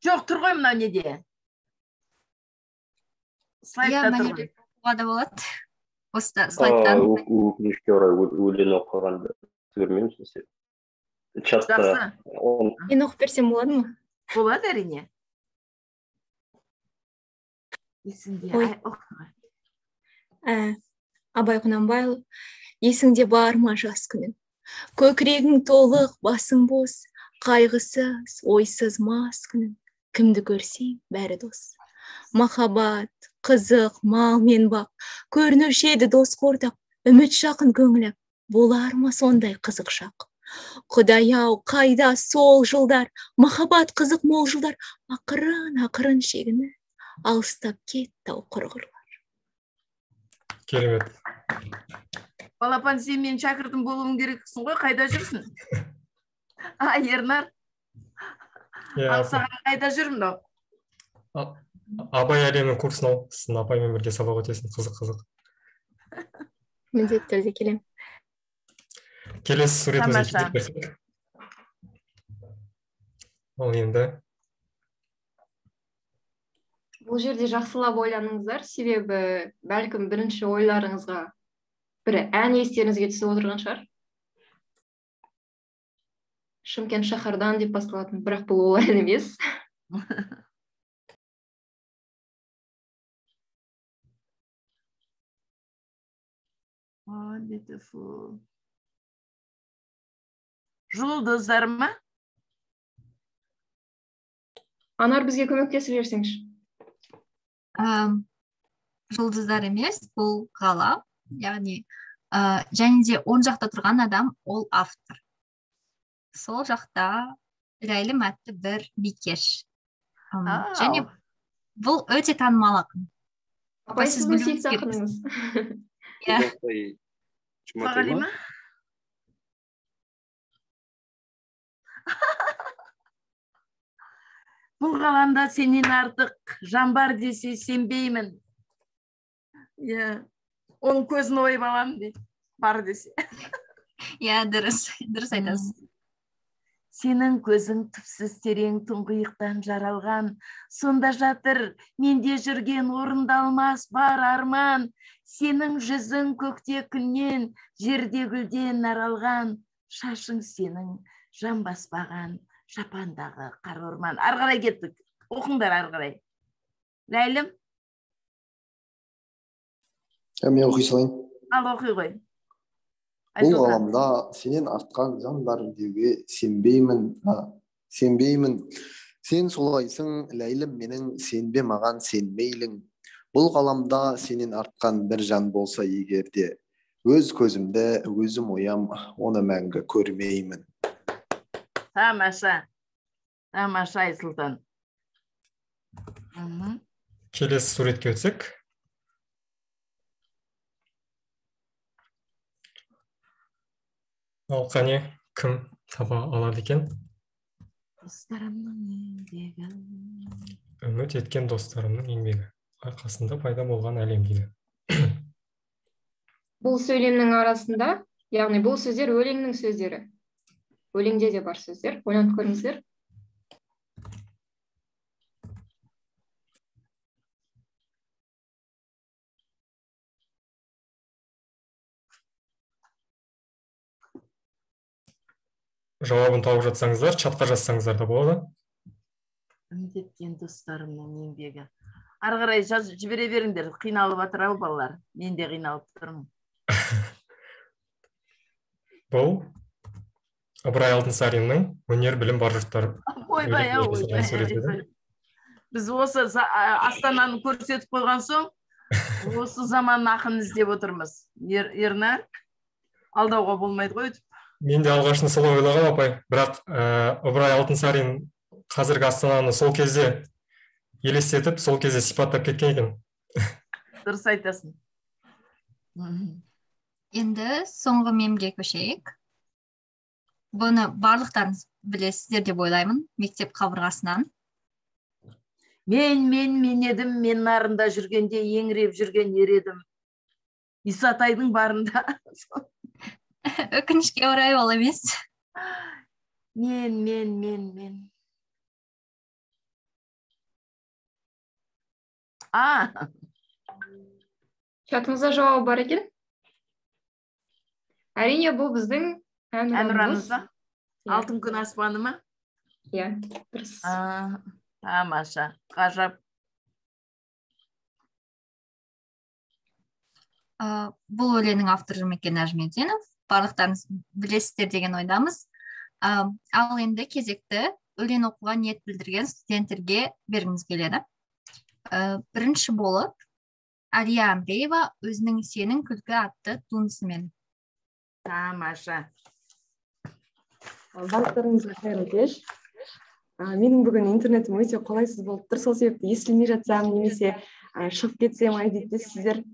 Жоқ, тұр ғой мынау неде? Слайдта тұр ғой. Да болады. Осы слайдтан. Өкінішке орай өлең оқығанды көрмеймін сіздер. Чатта. Мен оқып берсем болады ма? Болады әрине. Есіңде. Абай Құнанбайұлы. Есіңде бар ма жас күнің? Көкірегің толық, басың бос, қайғысыз, ойсыз мас күнің. Кімді көрсең, бәрі дос. Махаббат, қызық, мал мен бақ, көрінуші еді дос қордақ, үміт жақын көңілі, болар ма сондай қызық шақ? Құдай-ау, қайда сол жылдар, махаббат қызық мол жылдар, ақырын шегіні, алыстап кетті ау құрғырлар. Керемет. Балапан, сен мен шәкіртім болуың керексің ғой, қайда жүрсің? Ернар. Ал саған қайда жүрмін ау? Абай әлемінің курсын ал, сіздің апаймен бірге сабақ өтесің, қызық. Міндетті түрде келемін. Келесі суретімізге кезек берсек. Ал енді Бұл жерде жақсылап ойланыңыздар, себебі бәлкім бірінші ойларыңызға бір ән естеріңізге түсіп отырған шығар. Шымкент шаһардан деп басталатын, бірақ бұл ол ән емес. Beautiful. Жұлдыздар ма? Анар, бізге көмектесіп жіберсеңші. Жұлдыздар емес, бұл ғалам, яғни және де оң жақта тұрған адам ол автор. Сол жақта Ләйлім атты бір бикеш. Және бұл өте танымал ақын. Апай, сіздің сүйікті ақыныңыз. Фағалима? Бұл ғаламда сенен артық жан бар десе сенбеймін. Оның көзін ойып аламын дейді, бар десе. Дұрыс айтасыз. Сенің көзің түпсіз терең тұңғиықтан жаралған, сонда жатыр менде жүрген орындалмас бар арман. Сенің жүзің көкте күннен, жерде гүлден аралған, шашың сенің жан баспаған жапандағы қар орман. Арғарай кеттік, оқыңдар арғарай. Ләйлім? Мен оқи салайын. Ал оқи қой. Бұл ғаламда сенен артқан жан бар деуге сенбеймін. Сен солайсың, Ләйлім менің, сенбе маған сенмейлің. Бұл ғаламда сенен артқан бір жан болса егерде, өз көзімді өзім оям, оны мәңгі көрмеймін. Тамаша. Тамаша, Айсұлтан. Келесі суретке өтсек. Ал қане, кім таба алады екен? Достарымның еңбегі. Үміт еткен достарымның еңбегі. Арқасында пайда болған әлем дейді. Бұл сөйлемнің арасында, яғни бұл сөздер өлеңнің сөздері. Өлеңде де бар сөздер. Ойланып көріңіздер. Жауабын тауып жатсаңыздар, чатқа жазсаңыздар да болады. Үміт еткен достарымның еңбегі. Ары қарай жібере беріңдер, қиналып атырау балалар. Мен де қиналып тұрмын. Бұл Ыбырай Алтынсариннің өнер білім бар жұрттар. Біз осы Астананы көрсетіп қойған соң, осы заманның ақынын іздеп отырмыз. Ернар, алдауға болмайды ғой. Мен де алғашын солай ойлаған апай, бірақ Ыбырай Алтынсарин қазіргі Астананы сол кезде елестетіп, сол кезде сипаттап кеткен екен. Дұрыс айтасың. Енді соңғы мемге көшейік. Бұны барлықтарыңыз білесіздер деп ойлаймын, мектеп қабырғасынан. Мен едім, мен нарында жүргенде еңіреп жүрген ер едім. Исатайдың барында. Өкінішке орай ол емес. Мен. Чатымызда жауабы бар екен. Әрине, бұл біздің әнұранымыз ба? Алтын күн аспаны ма? Иә, дұрыс. Тамаша, ғажап. Бұл өлеңнің авторы Жұмекен Нәжімеденов. Барлықтарыңыз білесіздер деген ойдамыз. Ал енді кезекті өлең оқуға ниет білдірген студенттерге бергіміз келеді. Бірінші болып Әлия Амреева өзінің Сенің күлкі атты туындысымен. Тамаша. Барлықтарыңызға қайырлы кеш. Менің бүгін интернетім өте қолайсыз болып тұр, сол себепті естілмей жатсам немесе шығып кетсем айдейсіздер.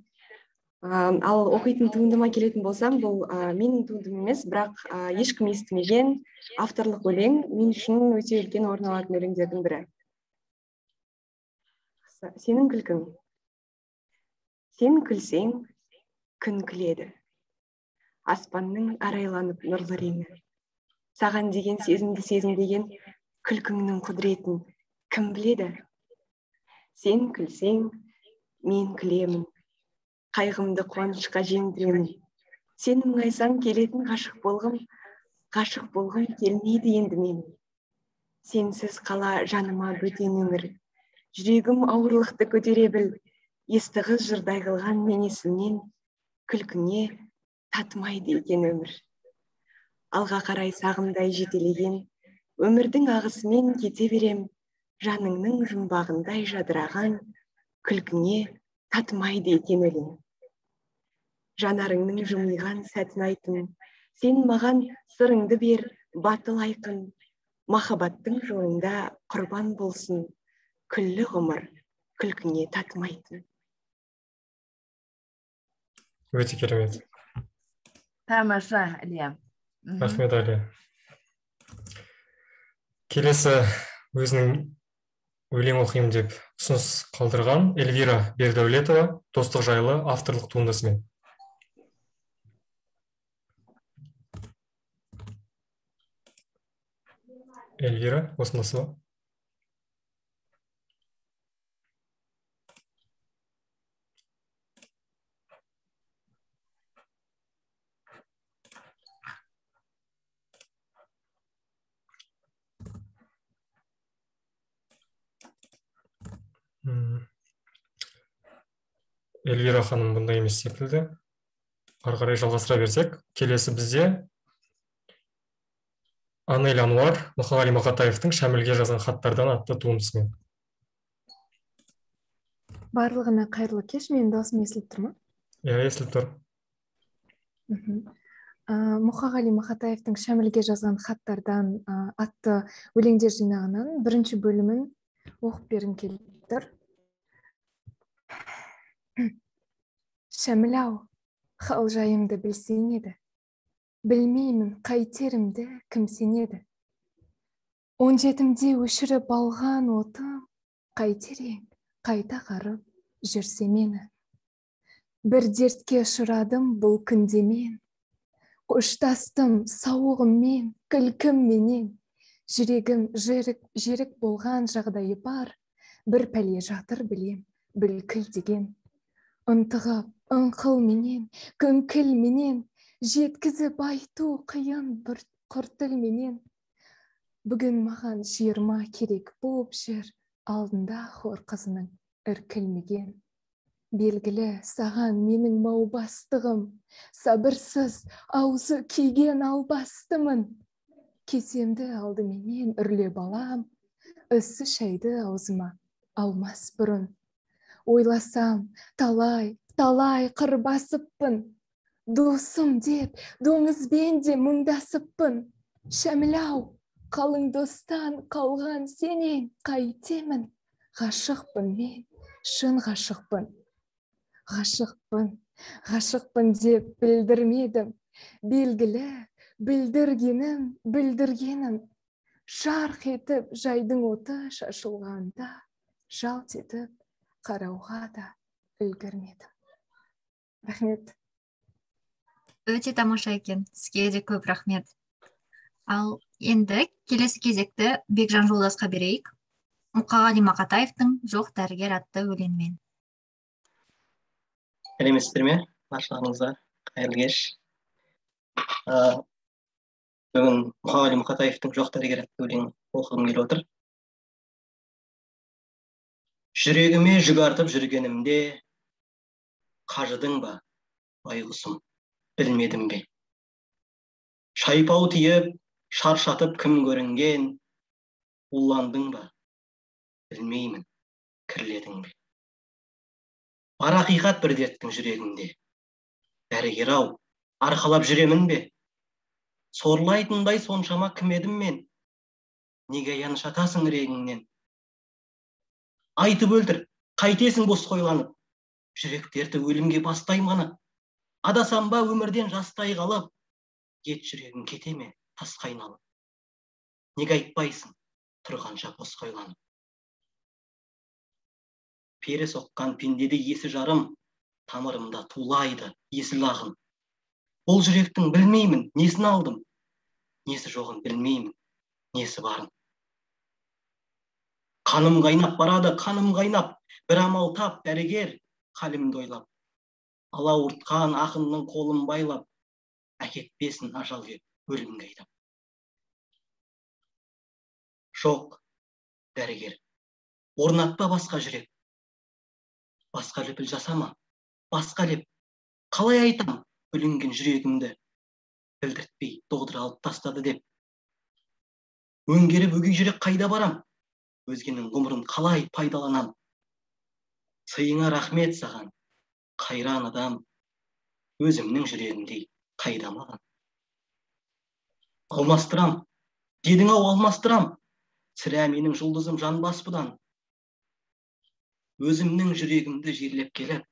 Ал оқитын туындыма келетін болсам, бұл менің туындым емес, бірақ ешкім естімеген авторлық өлең мен үшін өте үлкен орын алатын өлеңдердің бірі. сенің күлкің. Сен күлсең, күн күледі. Аспанның арайланып нұрлы реңі. Саған деген сезімді сезімдеген күлкіңнің құдіретін кім біледі? Сен күлсең, мен күлемін. Қайғымды қуанышқа жеңдіремін. Сен мұңайсаң келетін ғашық болғым келмейді енді менің. Сенсіз қала жаныма бөтен өмір. Жүрегім ауырлықты көтере біл. Естіғыз жырдай қылған мен есімнен, күлкіңе татымайды екен өмір. Алға қарай сағымдай жетелеген, өмірдің ағысымен кете берем. Жаныңның жұмбағындай жадыраған, күлкіңе татымайды екен өлең. Жанарыңның жымиған сәтін айтын, сен маған сырыңды бер, батыл айқын. Махаббаттың жолында құрбан болсын, күллі ғұмыр күлкіңе татымайтын. Өте керемет. Тамаша, Әлия. Рахмет, Әлия. Келесі өзінің өлең оқимын деп ұсыныс қалдырған Эльвира Бердәулетова достық жайлы авторлық туындысымен. Эльвира, осындасыз ба? Эльвира ханым бұндай емес секілді. Ары қарай жалғастыра берсек, келесі бізде Анель Ануар Мұқағали Мақатаевтың Шәмілге жазған хаттардан атты туындысымен. Барлығына қайырлы кеш, менің дауысым естіліп тұр ма? Иә, естіліп тұр. Мұқағали Мақатаевтың Шәмілге жазған хаттардан атты өлеңдер жинағынан бірінші бөлімін оқып бергім келіп тұр. Шәміл-ау, хал жайымды білсең еді, білмеймін қайтерімді кім сенеді. 17-де өшіріп алған отым, қайтер ең, қайта қарып жүрсе мені. Бір дертке ұшырадым бұл күнде мен, қоштастым сауығыммен, күлкімменен. Жүрегім жерік болған жағдайы бар, бір пәле жатыр білем, бүлкіл деген. Ынтығып, ыңқылменен, күңкілменен, жеткізіп айту қиын бір құртілменен. Бүгін маған 20 керек болып жүр, алдында хор қызының іркілмеген. Белгілі саған менің маубастығым, сабырсыз аузы күйген албастымын. Кесемді алдыменен үрлеп алам, үсі шайды аузыма алмас бұрын. Ойласам, талай қыр басыппын. Досым деп, доңызбен де мұңдасыппын. Шәміл-ау, қалың достан қалған сенен қайтемін. Ғашықпын мен, шын ғашықпын. Ғашықпын деп білдірмедім. Белгілі, білдіргенім. Жарқ етіп жайдың оты шашылғанда, жалт етіп қарауға да үлгірмедім. Рахмет. Өте тамаша екен. Сізге де көп рахмет. Ал енді келесі кезекті Бекжан Жолдасқа берейік. Мұқағали Мақатаевтың Жоқ дәрігер атты өлеңімен. Сәлеметсіздер ме? Баршаларыңызға қайырлы кеш. Бүгін Мұқағали Мақатаевтың Жоқ дәрігер атты өлеңін оқығым келіп отыр. Жүрегіме жүк артып жүргенімде, қажыдың ба, байғұсым, білмедім бе? Шайпау тиіп, шаршатып кім көрінген, уландың ба, білмеймін, кірледің бе? Бар ақиқат бір дерттің жүрегінде, дәрігер-ау, арқалап жүремін бе? Сорлайтындай соншама кім едім мен? Неге яншатасың регіңнен? Айтып өлтір, қайтесің бос қойланып, жүрек дерті өлімге бастай маны. Адасам ба өмірден жастай қалып, ет жүрегің кете ме тасқа айналып? Неге айтпайсың тұрғанша бос қойланып? Пері соққан пендеде есі жарым, тамырымда тулайды есіл ағын. Бұл жүректің білмеймін, несін алдым, несі жоғын білмеймін, несі барын. Қаным қайнап барады, қаным қайнап, бір амал тап, дәрігер, қалімді ойлап. Алауыртқан ақынның қолын байлап, әкетпесін ажал кеп, өлімге айдап. Жоқ, дәрігер, орнатпа басқа жүрек. Басқа лүпіл жасама, басқа леп. Қалай айтам, бүлінген жүрегімді, білдіртпей доғдыр алып тастады деп. Өңгеріп өгей жүрек қайда барам, өзгенің ғұмырын қалай пайдаланам. Сыйыңа рахмет саған, қайран адам, өзімнің жүрегімдей қайда маған. Алмастырам, дедің ау алмастырам, сірә менің жұлдызым жанбас бұдан. Өзімнің жүрегімді жерлеп келіп,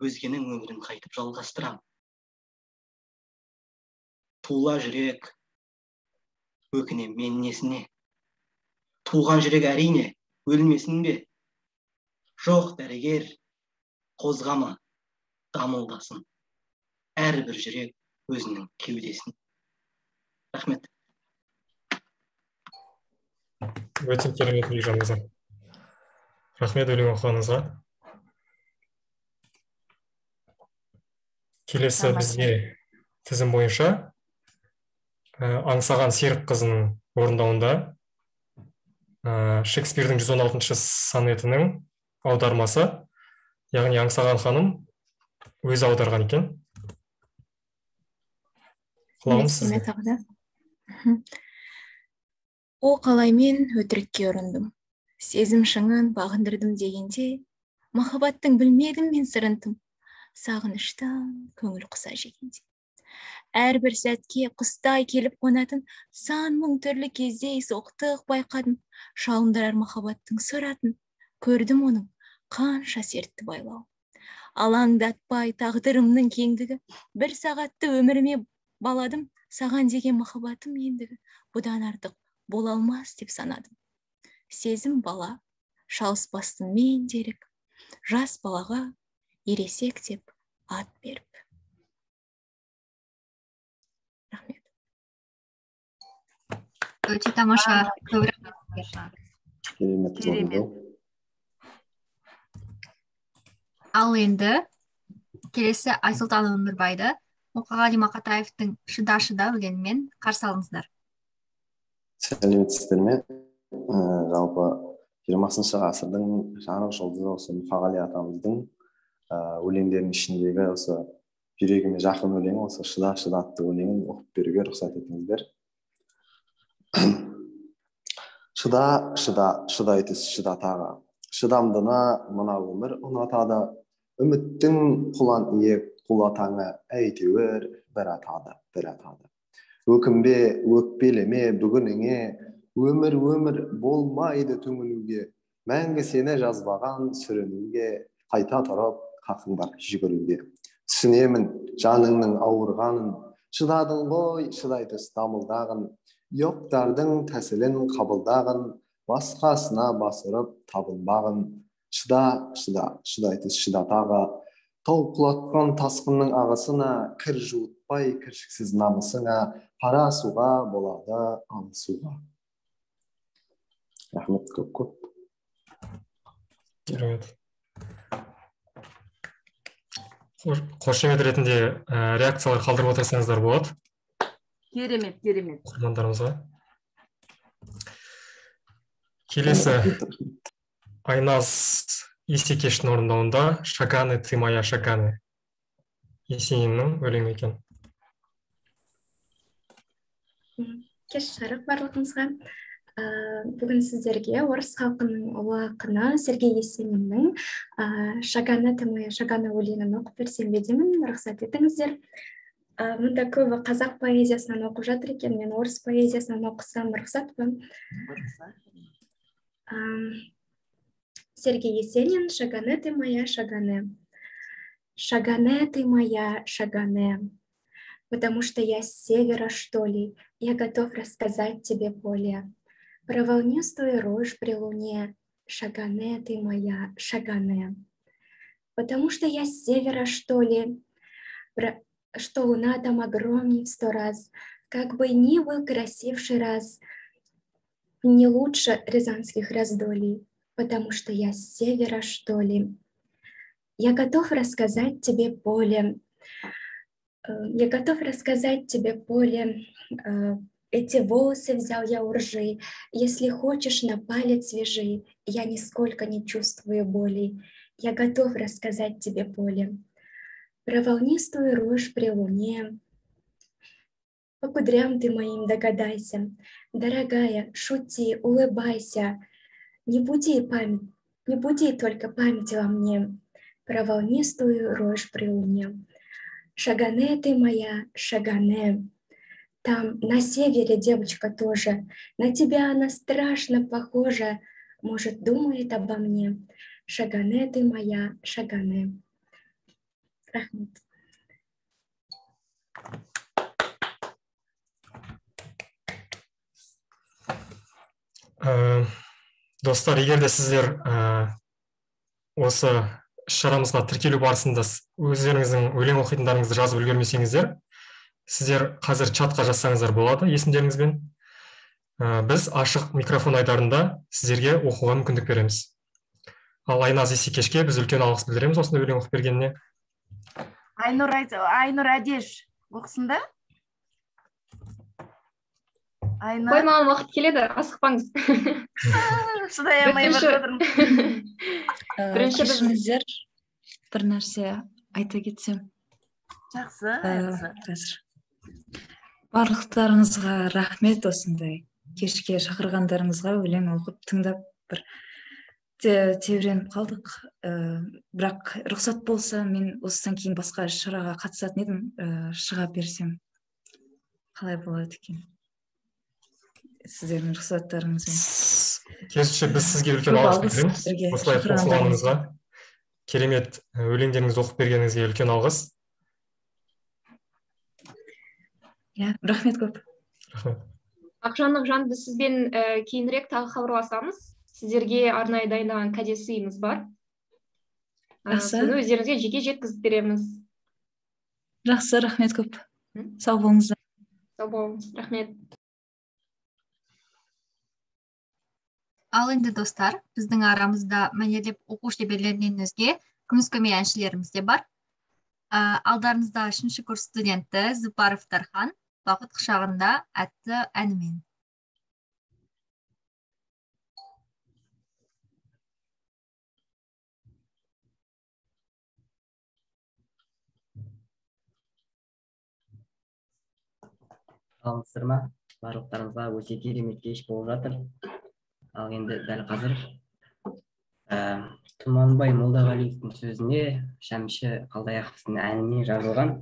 өзгенің өмірін қайтып жалғастырам. Тула жүрек, өкінем мен несіне? Туған жүрек әрине, өлмесін бе? Жоқ, дәрігер, қозғама, дамылдасын. Әрбір жүрек өзінің кеудесін. Рахмет. Өте керемет Бекжан мырза. Рахмет өлең оқығаныңызға. Келесі бізге тізім бойынша Аңсаған Серікқызының орындауында Шекспирдің 116 сонетінің аудармасы, яғни Аңсаған ханым өзі аударған екен. Құлағым сізде. О қалай мен өтірікке ұрындым, сезім шыңын бағындырдым дегенде, махаббаттың білмедім мен сырынтым, сағыныштан көңіл құса жегенде. Әрбір сәтке құстай келіп қонатын, сан мың түрлі кезде соқтық байқадым, шалындырар махаббаттың сұратын, көрдім оның қанша сертті байлау. Алаңдатпай тағдырымның кеңдігі, бір сағатты өміріме баладым, саған деген махаббатым ендігі, бұдан артық бола алмас деп санадым. Сезім бала, шалыспастың мен дерек, жас балаға ересек деп ат беріп. Рахмет. Өте тамаша. Ал енді келесі Айсұлтан Өмірбайды Мұқағали Мақатаевтың «Шыда, шыда» өлеңімен қарсы алыңыздар. Сәлеметсіздер ме? Жалпы 20 ғасырдың жарық жұлдызы осы Мұқағали атамыздың өлеңдерінің ішіндегі осы жүрегіме жақын өлеңі, осы «Шыда, шыда» атты өлеңін оқып беруге рұқсат етіңіздер. Шыда, шыда, шыдай түс, шыда тағы. Шыдамдына мына өмір ұнатады. Үміттің құлан иек құлатаңы әйтеуір бір атады, бір атады. Өкінбе, өкпелеме бүгініңе, өмір болмайды түңілуге, мәңгі сені жазбаған сүрінуге, қайта тұрып хақың бар жүгіруге. Түсінемін жаныңның ауырғанын, шыдадың ғой, шыдай түс дамылдағын, йоқтардың тәсілін қабылдағын, басқасына басырып табылмағын. Шыда, шыда, шыдай түс, шыда тағы. Тау құлатқан тасқынның ағысына, кір жуытпай кіршіксіз намысыңа, қара суға болады алысуға. Рахмет көп. Керемет. Қошемет ретінде реакциялар қалдырып отырсаңыздар болады. Керемет, керемет. Құрмандарымызға. Келесі Айназ Исекештің орындауында «Шаганы, ты моя шаганы» Есениннің өлеңі екен. Кеш жарық барлығыңызға. Бүгін сіздерге орыс халқының ұлы ақыны Сергей Есениннің «Шаганы, ты моя шаганы» өлеңін оқып берсем бе деймін, рұқсат етіңіздер. Мұнда көбі қазақ поэзиясынан оқып жатыр екен, мен орыс поэзиясынан оқысам рұқсат па? Сергей Есенин «Шаганы, ты моя шаганы». Шаганы, ты моя шаганы. Потому что я с севера, что ли, я готов рассказать тебе более. Про волнистую рожь при луне, Шагане ты моя, Шагане. Потому что я с севера, что ли, что луна там огромней в 100 раз, как бы ни был красивший раз, не лучше рязанских раздолий, потому что я с севера, что ли. Я готов рассказать тебе поле, я готов рассказать тебе поле, эти волосы взял я у ржи, если хочешь, на палец свяжи, я нисколько не чувствую боли, я готов рассказать тебе поле. Про волнистую рожь при луне, по кудрям ты моим догадайся, дорогая, шути, улыбайся, не буди только память во мне про волнистую рожь при луне. Шагане ты моя, Шагане, там на севере девочка тоже, на тебя она страшно похожа, может, думает обо мне. Шагане ты моя, Шагане. Рахмет. Достар, егер де сіздер осы шарамызға тіркелу барысында өздеріңіздің өлең оқитындарыңызды жазып үлгермесеңіздер, сіздер қазір чатқа жазсаңыздар болады есімдеріңізбен. Біз ашық микрофон айдарында сіздерге оқуға мүмкіндік береміз. Ал Айназ Исекешке біз үлкен алғыс білдіреміз осындай өлең оқып бергеніне. Айнұр Әдеш оқысын да? Қоймаған уақыт келеді, асықпаңыз. Шыдай алмай барып Бірінші кешіріңіздер, бір нәрсе айта кетсем. Жақсы. Қазір. Барлықтарыңызға рахмет, осындай кешке шақырғандарыңызға өлең оқып тыңдап бір тебіреніп қалдық. Бірақ рұқсат болса, мен осыдан кейін басқа шараға қатысатын едім, шыға берсем қалай болады екен? Сіздердің рұқсаттарыңызбен. Керісінше біз сізге үлкен алғыс білдіреміз. Осылай қосылғаныңызға, керемет өлеңдеріңізді оқып бергеніңізге үлкен алғыс. Рахмет көп. Рахмет. Ақжан Нұржан, біз сізбен кейінірек тағы хабарласамыз. Сіздерге арнайы дайындаған кәдесыйымыз бар. Соны өздеріңізге жеке жеткізіп береміз. Жақсы, рахмет көп. Сау болыңыздар. Сау болыңыз, рахмет. Ал енді достар, біздің арамызда мәнерлеп оқу шеберлерінен өзге күміс көмей әншілеріміз де бар. Алдарыңызда 3-ші курс студенті Зупаров Тархан Бақыт құшағында атты әнімен. Саламатсыздар ма? Барлықтарыңызға өте керемет кеш болып жатыр. Ал енді дәл қазір Тұманбай Молдағалиевтің сөзіне Шәмші Қалдаяқовтың әніне жазылған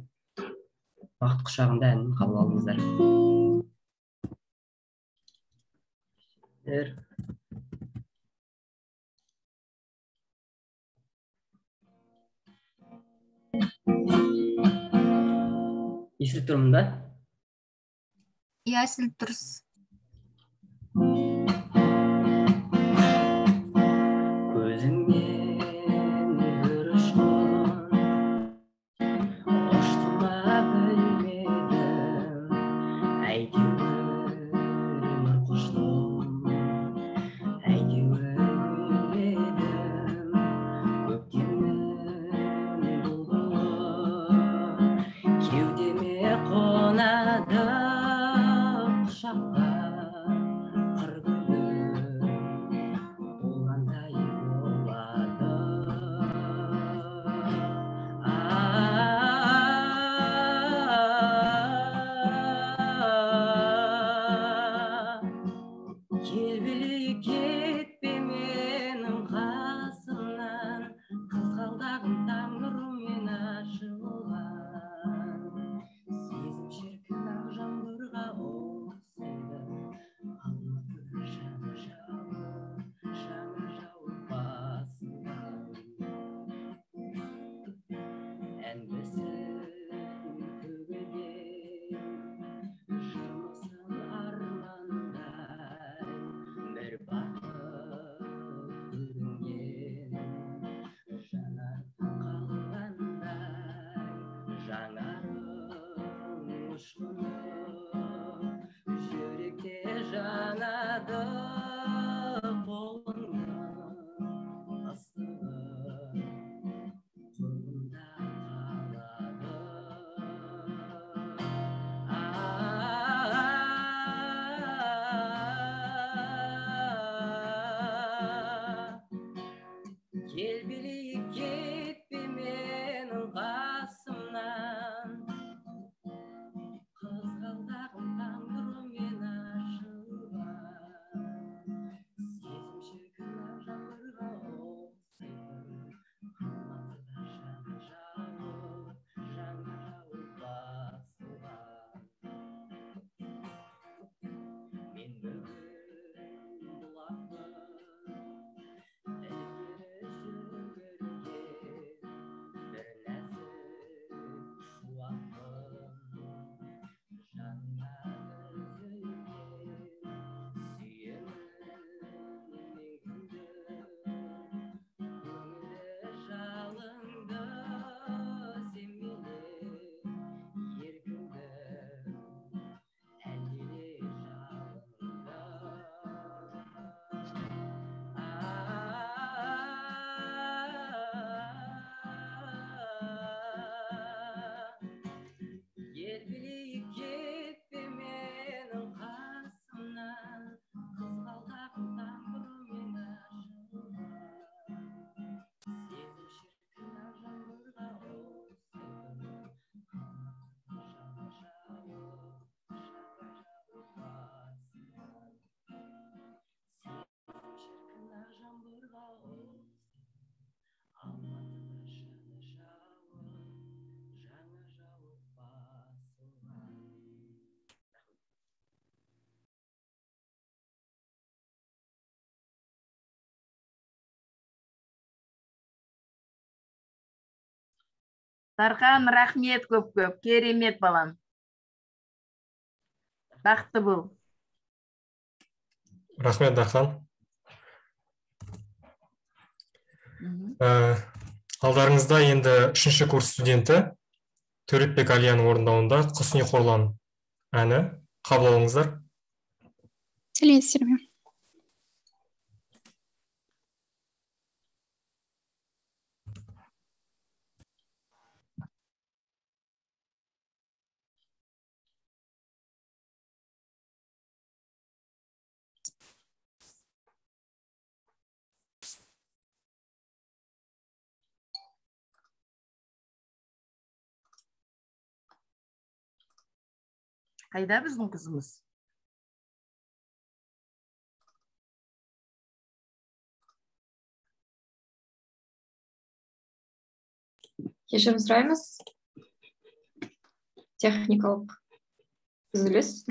Бақыт құшағында әнін қабыл алыңыздар. Естіліп тұрмын да? Иә, естіліп тұрсыз. Кеудеме қонады құшаққа Дархан, рахмет көп-көп. Керемет балам. Бақытты бол. Рахмет, Дархан. Алдарыңызда енді 3-ші курс студенті Төретбек Алияның орындауында «Құс не қорлан» әні. Қабыл алыңыздар. Сәлеметсіздер ме? Қайда біздің қызымыз? Кешірім сұраймыз. Техникалық үзіліс.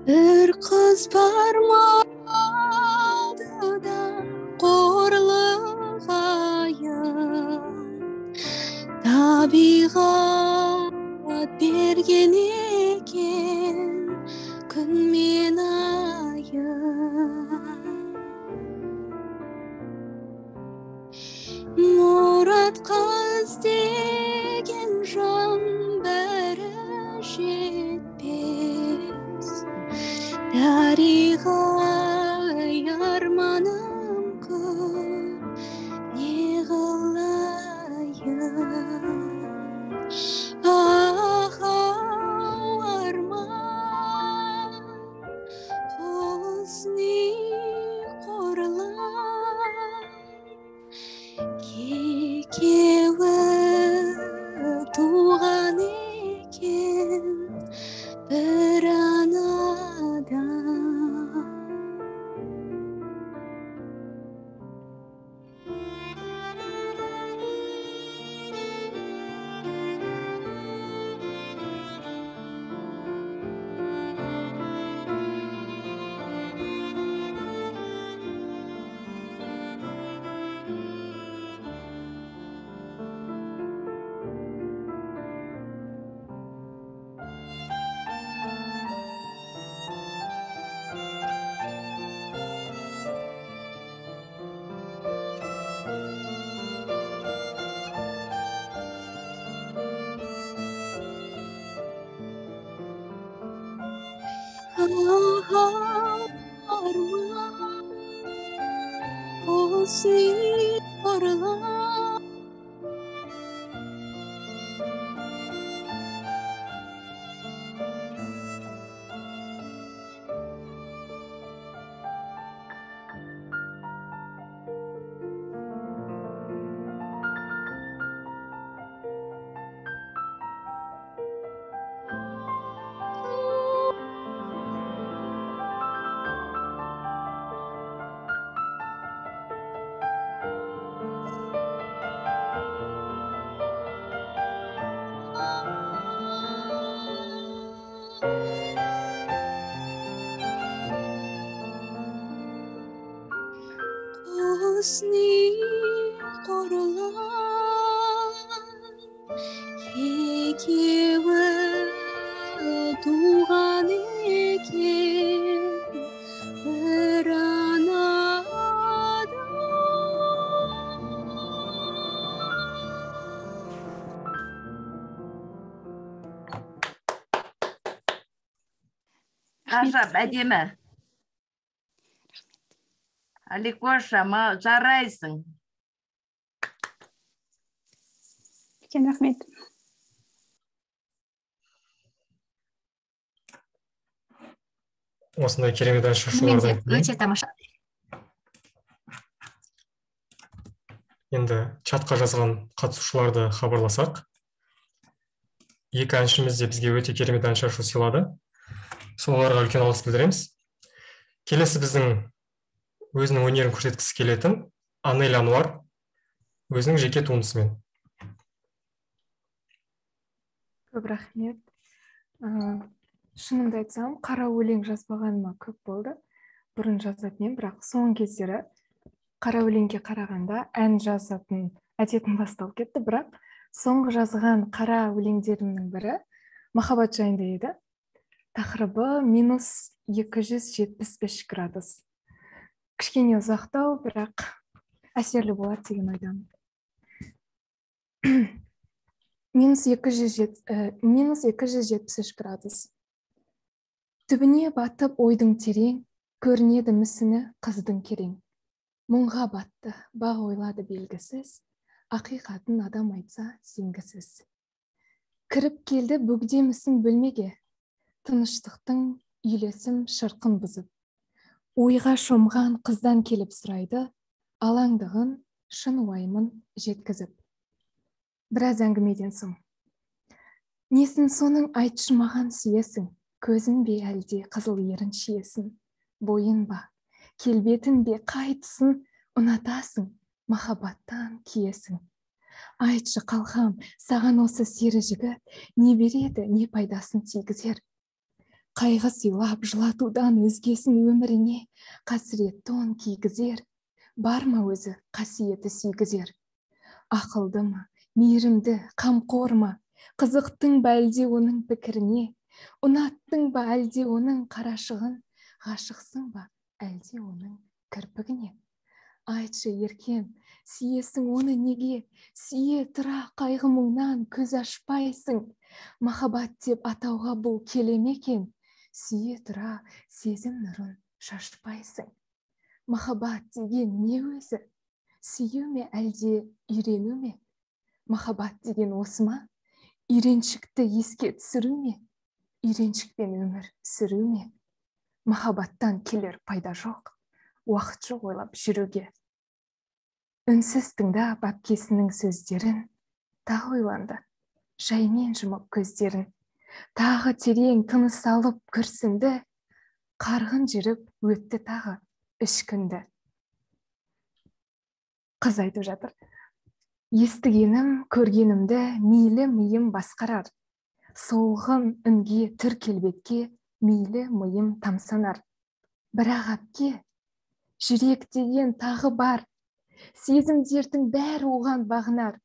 Бір қыз бармады да қорлығайын, табиғат берген екен күн мен айын. Мұратқа іздеген жан бәрі жетпес, дариға-ай арманым көп, не қылайын. Ах-ау арман, құс не қорлан, екеуі туған екен бір анадан. Arman, құс не қорлан, құс не қорлан, екеуі туған екен бір анадан. Ғажап, әдемі. Аликоша, жарайсың. Үлкен рахмет. Осындай керемет ән шашулардан кейін Өте тамаша. Енді чатқа жазған қатысушыларды хабарласақ. Екі әншіміз де бізге өте керемет ән шашу сыйлады. Соларға үлкен алғыс білдіреміз. Келесі біздің өзінің өнерін көрсеткісі келетін Анель Ануар өзінің жеке туындысымен. Көп рахмет. Шынымды айтсам, қара өлең жазбағаныма көп болды. Бұрын жазатын едім, бірақ соңғы кездері қара өлеңге қарағанда ән жазатын әдетім басталып кетті, бірақ соңғы жазған қара өлеңдерімнің бірі махаббат жайында еді. Тақырыбы -275 градус. Кішкене ұзақтау, бірақ әсерлі болады деген ойдамын. -273 градус. Түбіне батып ойдың терең, көрінеді мүсіні қыздың керең. Мұңға батты, бақ ойлады белгісіз, ақиқатын адам айтса сенгісіз. Кіріп келді бөгде мүсін бөлмеге, тыныштықтың үйлесім шырқын бұзып. Ойға шомған қыздан келіп сұрайды, алаңдығын, шын уайымын жеткізіп. Біраз әңгімеден соң. Несін соның айтшы маған сүйесің, көзін бе әлде қызыл ерін шиесің, бойын ба, келбетін бе қайтысын ұнатасың, махаббаттан киесің. Айтшы қалқам, саған осы сері жігіт не береді, не пайдасын тигізер. Қайғы сыйлап жылатудан өзгесін өміріне қасірет тон кигізер. Бар ма өзі қасиеті сүйгізер. Ақылды ма, мейірімді, қамқор ма, қызықтың ба әлде оның пікіріне, ұнаттың ба әлде оның қарашығын, ғашықсың ба әлде оның кірпігіне. Айтшы еркем, сүйесің оны неге, сүйе тұра қайғы мұңнан көз ашпайсың. Махаббат деп атауға бұл келеме екен, сүйе тұра сезім нұрын шашпайсың. Махаббат деген не өзі, сүю ме әлде үйрену ме? Махаббат деген осы ма, үйреншікті еске түсіру ме, үйреншікпен өмір сүру ме? Махаббаттан келер пайда жоқ, уақыт жоқ ойлап жүруге. Үнсіз тыңдап әпкесінің сөздерін, тағы ойланды, жаймен жұмып көздерін. Тағы терең тыныс алып күрсінді, қарғын жүріп өтті тағы 3 күнді. Қыз айтып жатыр. Естігенім, көргенімді мейлі миым басқарар. Солғын үнге, түр келбетке мейлі миым тамсанар. Бірақ әпке, жүрек деген тағы бар. Сезімдердің бәрі оған бағынар.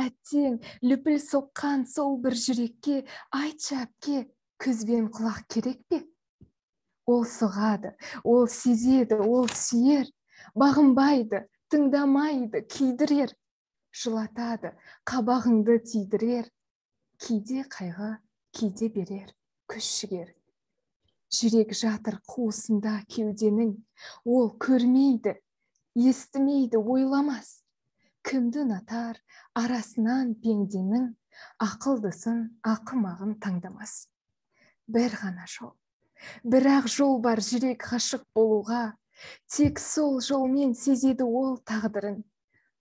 Әттең, лүпіл соққан сол бір жүрекке айтшы әпке, көзбен құлақ керек пе? Ол соғады, ол сезеді, ол сүйер, бағынбайды, тыңдамайды, күйдірер. Жылатады, қабағыңды түйдірер. Кейде қайғы, кейде берер, күш жігер. Жүрек жатыр қуысында кеуденің, ол көрмейді, естімейді, ойламас. Кімді ұнатар арасынан пенденің, ақылдысын, ақымағын таңдамас. Бір ғана жол, бірақ жол бар жүрек ғашық болуға, тек сол жолмен сезеді ол тағдырын.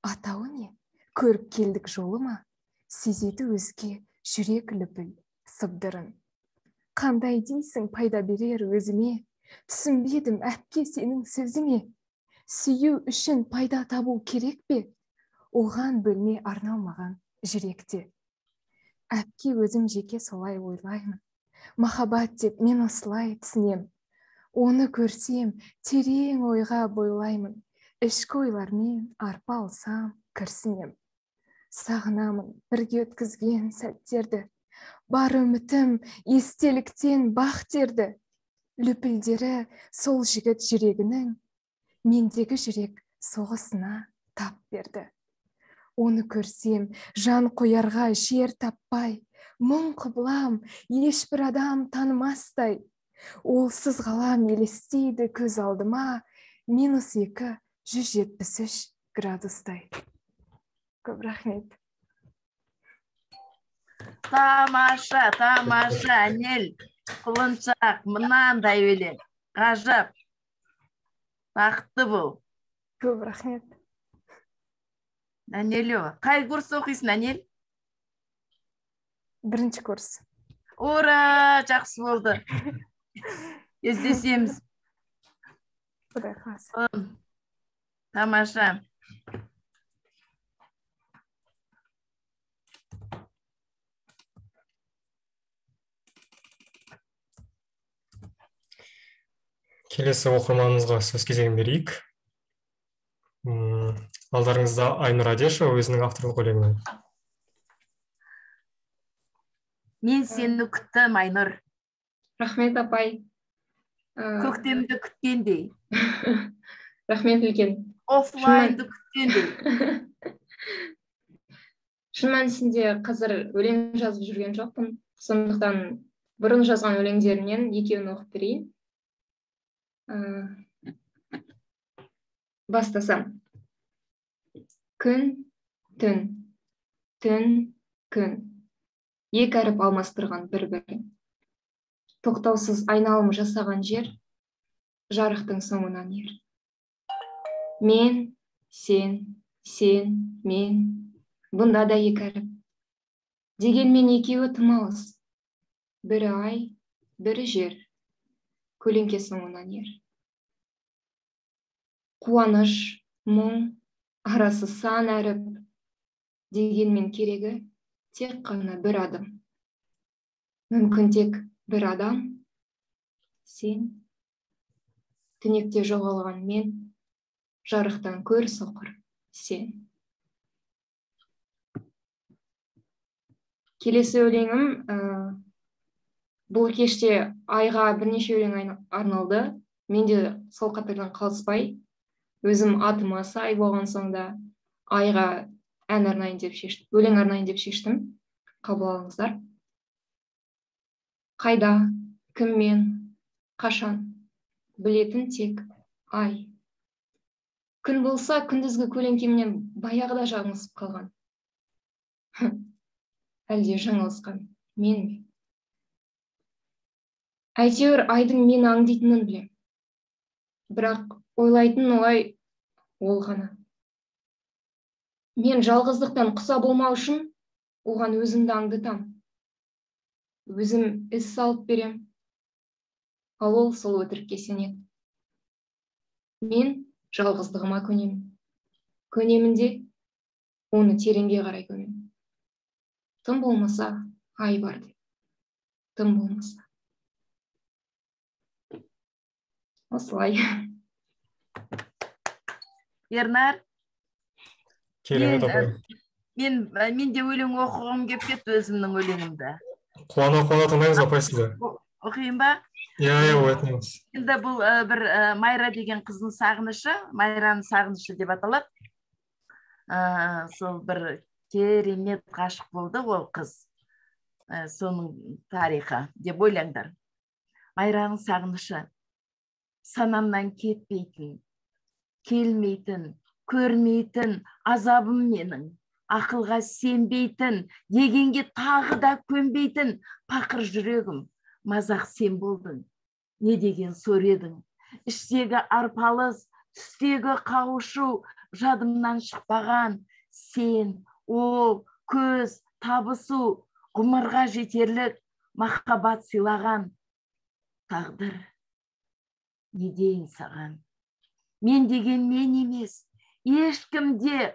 Атауы не? Көріп келдік жолы ма? Сезеді өзге жүрек лүпіл сыбдырын. Қандай дейсің пайда берер өзіме? Түсінбедім әпке сенің сөзіңе. Сүю үшін пайда табу керек пе? Оған бөлме арналмаған жүректе. Әпке өзім жеке солай ойлаймын. Махаббат деп мен осылай түсінем. Оны көрсем, терең ойға бойлаймын. Ішкі ойлармен арпа алсам, кірсінем. Сағынамын бірге өткізген сәттерді. Бар үмітім естеліктен бақ терді. Лүпілдері сол жігіт жүрегінің, мендегі жүрек соғысына тап берді. Оны көрсем, жан қоярға жер таппай, мұң құбылам, ешбір адам танымастай. Олсыз ғалам елестейді көз алдыма, -2 173 градустай. Көп рахмет. Тамаша, тамаша, Анель. Құлыншақ, мынандай өлең. Ғажап. Бақытты бол. Көп рахмет. Әнелі, қай курс оқисың, Әнел? Бірінші курс. Ура, жақсы болды. Кездесеміз. Құдай қаласа. Тамаша. Келесі оқырманымызға сөз кезегін берейік. Алдарыңызда Айнұр Адешева өзінің авторлық өлеңімен. Мен сені күттім, Айнұр. Рахмет, апай. Көктемді күткендей. Рахмет үлкен. Оффлайнды күткендей. Шын мәнісінде қазір өлең жазып жүрген жоқпын. Сондықтан бұрын жазған өлеңдерімнен екеуін оқып берейін. Бастасам. Күн, түн, түн, күн. Екі әріп алмастырған бір-бірін. Тоқтаусыз айналым жасаған жер, жарықтың соңынан ер. Мен, сен, мен, бұнда да екі әріп. Дегенмен екеуі тым алыс. Бірі ай, бірі жер, көлеңке соңынан ер. Қуаныш, мұң, арасы сан әріп, дегенмен керегі тек қана бір адым. Мүмкін тек бір адам, сен, түнекте жоғалған мен, жарықтан көр соқыр сен. Келесі өлеңім, бұл кеште айға бірнеше өлең арналды. Мен де сол қатардан қалыспай, өзім атыма сай болған соңда айға өлең арнайын деп шештім. Қабыл алыңыздар. Қайда, кіммен, қашан, білетін тек ай. Күн болса, күндізгі көлеңкемнен баяғыда жаңылысып қалған. Әлде жаңылысқан мен ме? Әйтеуір айдың мені аңдитынын білем. Бірақ ойлайтын олай ол ғана. Мен жалғыздықтан құса болмау үшін оған өзімді аңдытам. Өзім із салып берем, ал ол сол өтірікке сенеді. Мен жалғыздығыма көнемін. Көнемін де оны тереңге қарай көмемін. Тым болмаса ай бар деп. Тым болмаса. Осылай. Ернар. Керемет апай. Мен де өлең оқығым кеп кетті өзімнің өлеңімді. Қуана тыңдаймыз апай сізді. Оқиын ба? Иә, оқыңыз. Енді бұл бір Майра деген қыздың сағынышы, Майраның сағынышы деп аталады. Сол бір керемет ғашық болды ол қыз. Соның тарихы деп ойлаңдар. Майраның сағынышы. Санамнан кетпейтін, келмейтін, көрмейтін азабым менің. Ақылға сенбейтін, дегенге тағы да көнбейтін пақыр жүрегім. Мазақ сен болдың, не деген сор едің. Іштегі арпалыс, түстегі қауышу жадымнан шықпаған. Сен, ол, көз, табысу, ғұмырға жетерлік махаббат сыйлаған. Тағдыр, не дейін саған? Мен деген мен емес, ешкімде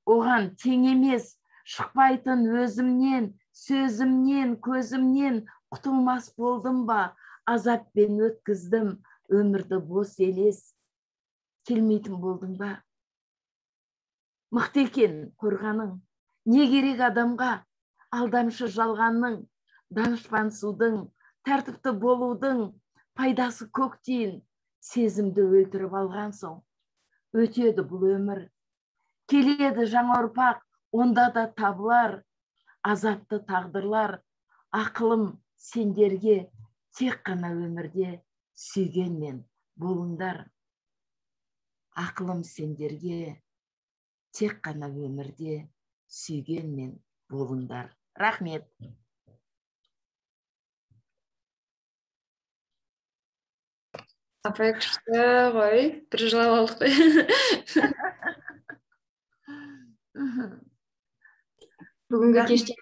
оған тең емес. Шықпайтын өзімнен, сөзімнен, көзімнен құтылмас болдым ба? Азаппен өткіздім өмірді бос елес. Келмейтін болдың ба? Мықты екен қорғаның, не керек адамға? Алдамшы жалғанның, данышпан судың, тәртіпті болудың пайдасы көк тиын. Сезімді өлтіріп алған соң өтеді бұл өмір. Келеді жаңа ұрпақ, онда да табылар азапты тағдырлар. Ақылым сендерге тек қана өмірде сүйгенмен болыңдар. Ақылым сендерге тек қана өмірде сүйгенмен болыңдар. Рахмет. Апай күшті ғой, бір жылап алдық қой. Бүгінгі кеште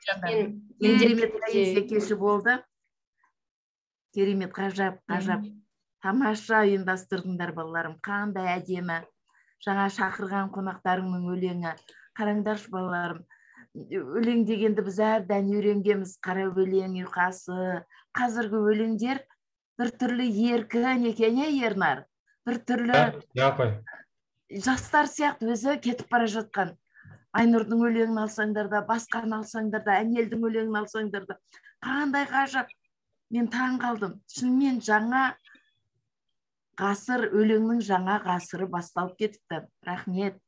керемет поэзия кеші болды. Керемет, ғажап, тамаша ұйымдастырдыңдар балаларым. Қандай әдемі. Жаңа шақырған қонақтарыңның өлеңі. Қараңдаршы балаларым. Өлең дегенді біз әрден үйренгенбіз. Қара өлең, ұйқасы. Қазіргі өлеңдер бір түрлі еркін екен, Ернар? Бір түрлі жастар сияқты өзі кетіп бара жатқан. Айнұрдың өлеңін алсаңдар да, басқаны алсаңдар да, Әнелдің өлеңін алсаңдар да. Қандай ғажап. Мен таң қалдым. Шынымен жаңа ғасыр, өлеңнің жаңа ғасыры басталып кетіпті. Рахмет.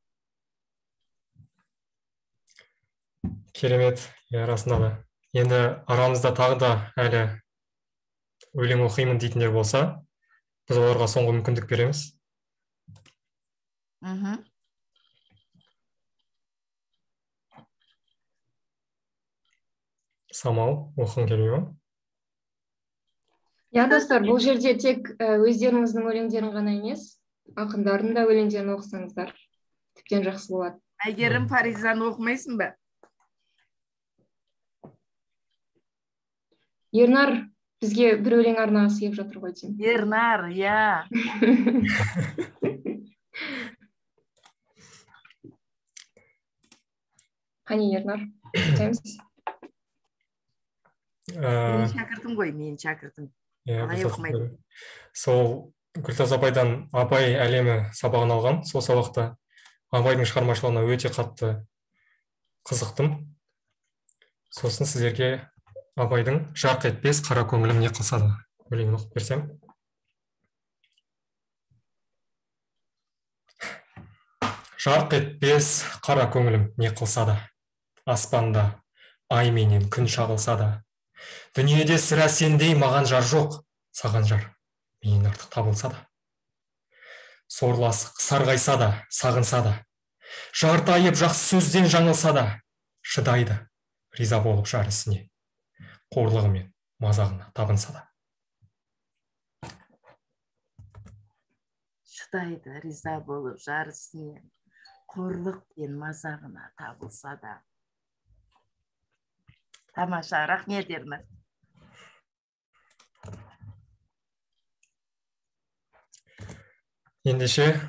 Керемет, расында да. Енді арамызда тағы да әлі өлең оқимын дейтіндер болса, біз оларға соңғы мүмкіндік береміз. Самал, оқығың келмей ме? Я, достар, бұл жерде тек өздеріңіздің өлеңдерін ғана емес, ақындардың да өлеңдерін оқысаңыздар, тіптен жақсы болады. Әйгерім, Фаризаны оқымайсың ба? Ернар бізге бір өлең арнағысы келіп жатыр ғой деймін. Ернар, я. Қане, Ернар, айтамыз. Мен шәкіртім ғой, мен шәкіртім. Сол Гүлтаз апайдан Абай әлемі сабағын алған. Сол сабақта Абайдың шығармашылығына өте қатты қызықтым. Сосын сіздерге Абайдың жарқ етпес қара көңілім не қылса да өлеңін оқып берсем. Жарқ етпес қара көңілім не қылса да, аспанда ай менен күн шағылса да, дүниеде сірә сендей маған жар жоқ, саған жар менен артық табылса да. Сорласық сарғайса да, сағынса да, жартайып жақсы сөзден жаңылса да, шыдайды, риза болып жар ісіне, қорлығы мен мазағына табынса да. Шыдайды, риза болып жар ісіне, қорлық пен мазағына табылса да. Тамаша, рахмет, Ернар. Ендеше,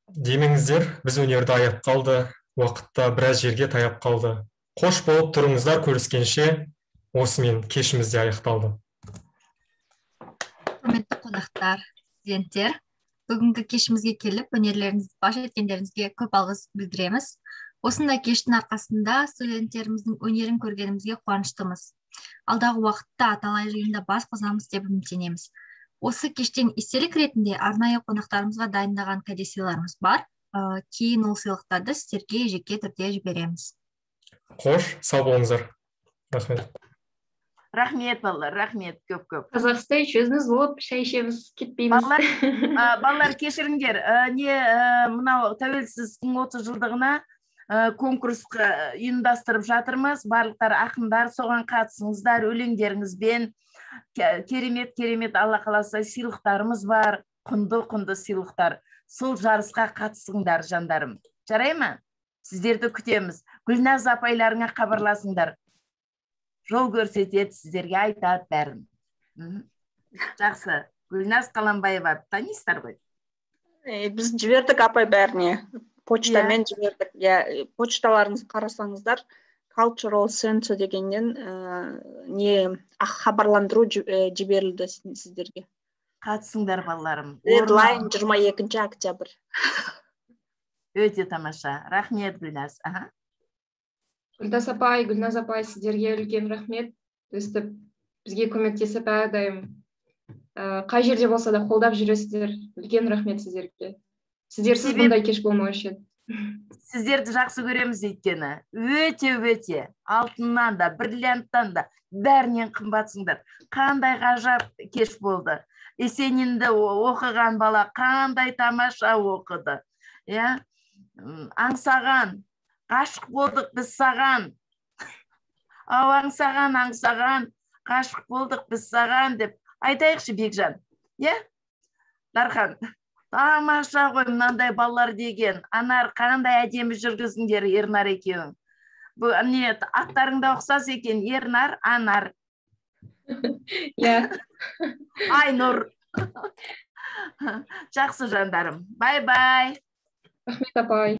демеңіздер, біз өнерді аяп қалды, уақытта біраз жерге таяп қалды. Қош болып тұрыңыздар, көріскенше, осымен кешімізде аяқталды. Құрметті қонақтар, студенттер, бүгінгі кешімізге келіп, өнерлеріңізді паш еткендеріңізге көп алғыс білдіреміз. Осындай кештің арқасында студенттеріміздің өнерін көргенімізге қуаныштымыз. Алдағы уақытта талай жиында бас қосамыз деп үміттенеміз. Осы кештен естелік ретінде арнайы қонақтарымызға дайындаған кәдесыйларымыз бар. Кейін ол сыйлықтарды сіздерге жеке түрде жібереміз. Қош, сау болыңыздар. Рахмет. Рахмет, балалар, рахмет, көп-көп. Қазақстан өзіміз болып, шай ішеміз, кетпейміз. Балалар, кешіріңдер, мынау тәуелсіздіктің 30 жылдығына конкурс ұйымдастырып жатырмыз. Барлықтар ақындар, соған қатысыңыздар, өлеңдеріңізбен. Керемет, Алла қаласа сыйлықтарымыз бар, құнды сыйлықтар. Сол жарысқа қатысыңдар, жандарым. Жарай ма? Сіздерді күтеміз. Гүлназ апайларыңа хабарласыңдар. Жол көрсетеді, сіздерге айтады бәрін. Жақсы. Гүлназ Қаламбаева, танисыздар ғой? Біз жібердік апай бәріне. Почтамен жібердік. Почталарыңызды қарасаңыздар, Cultural Center дегеннен хабарландыру жіберілді сіздерге. Қатысыңдар, балаларым. Дедлайн 22 октябрь. Өте тамаша. Рахмет, Гүлназ. Гүлназ апай, сіздерге үлкен рахмет. Өстіп, бізге көмектесіп әрдайым қай жерде болса да қолдап жүресіздер. Үлкен рахмет сіздерге. Сіздерсіз бұндай кеш болмаушы еді. Сіздерді жақсы көреміз өйткені. Өте, алтыннан да, бриллианттан да, бәрінен қымбатсыңдар. Қандай ғажап кеш болды. Есенинді оқыған бала қандай тамаша оқыды. Аңсаған, ғашық болдық біз саған. Аңсаған, ғашық болдық біз саған деп айтайықшы, Бекжан. Дархан, Тамаша ғой мынандай балалар деген. Анар, қандай әдемі жүргізіңдер Ернар екеуің. Бұл не аттарыңда ұқсас екен. Ернар, Анар. Иә. Айнұр. Жақсы жандарым. Бай-бай. Рахмет апай.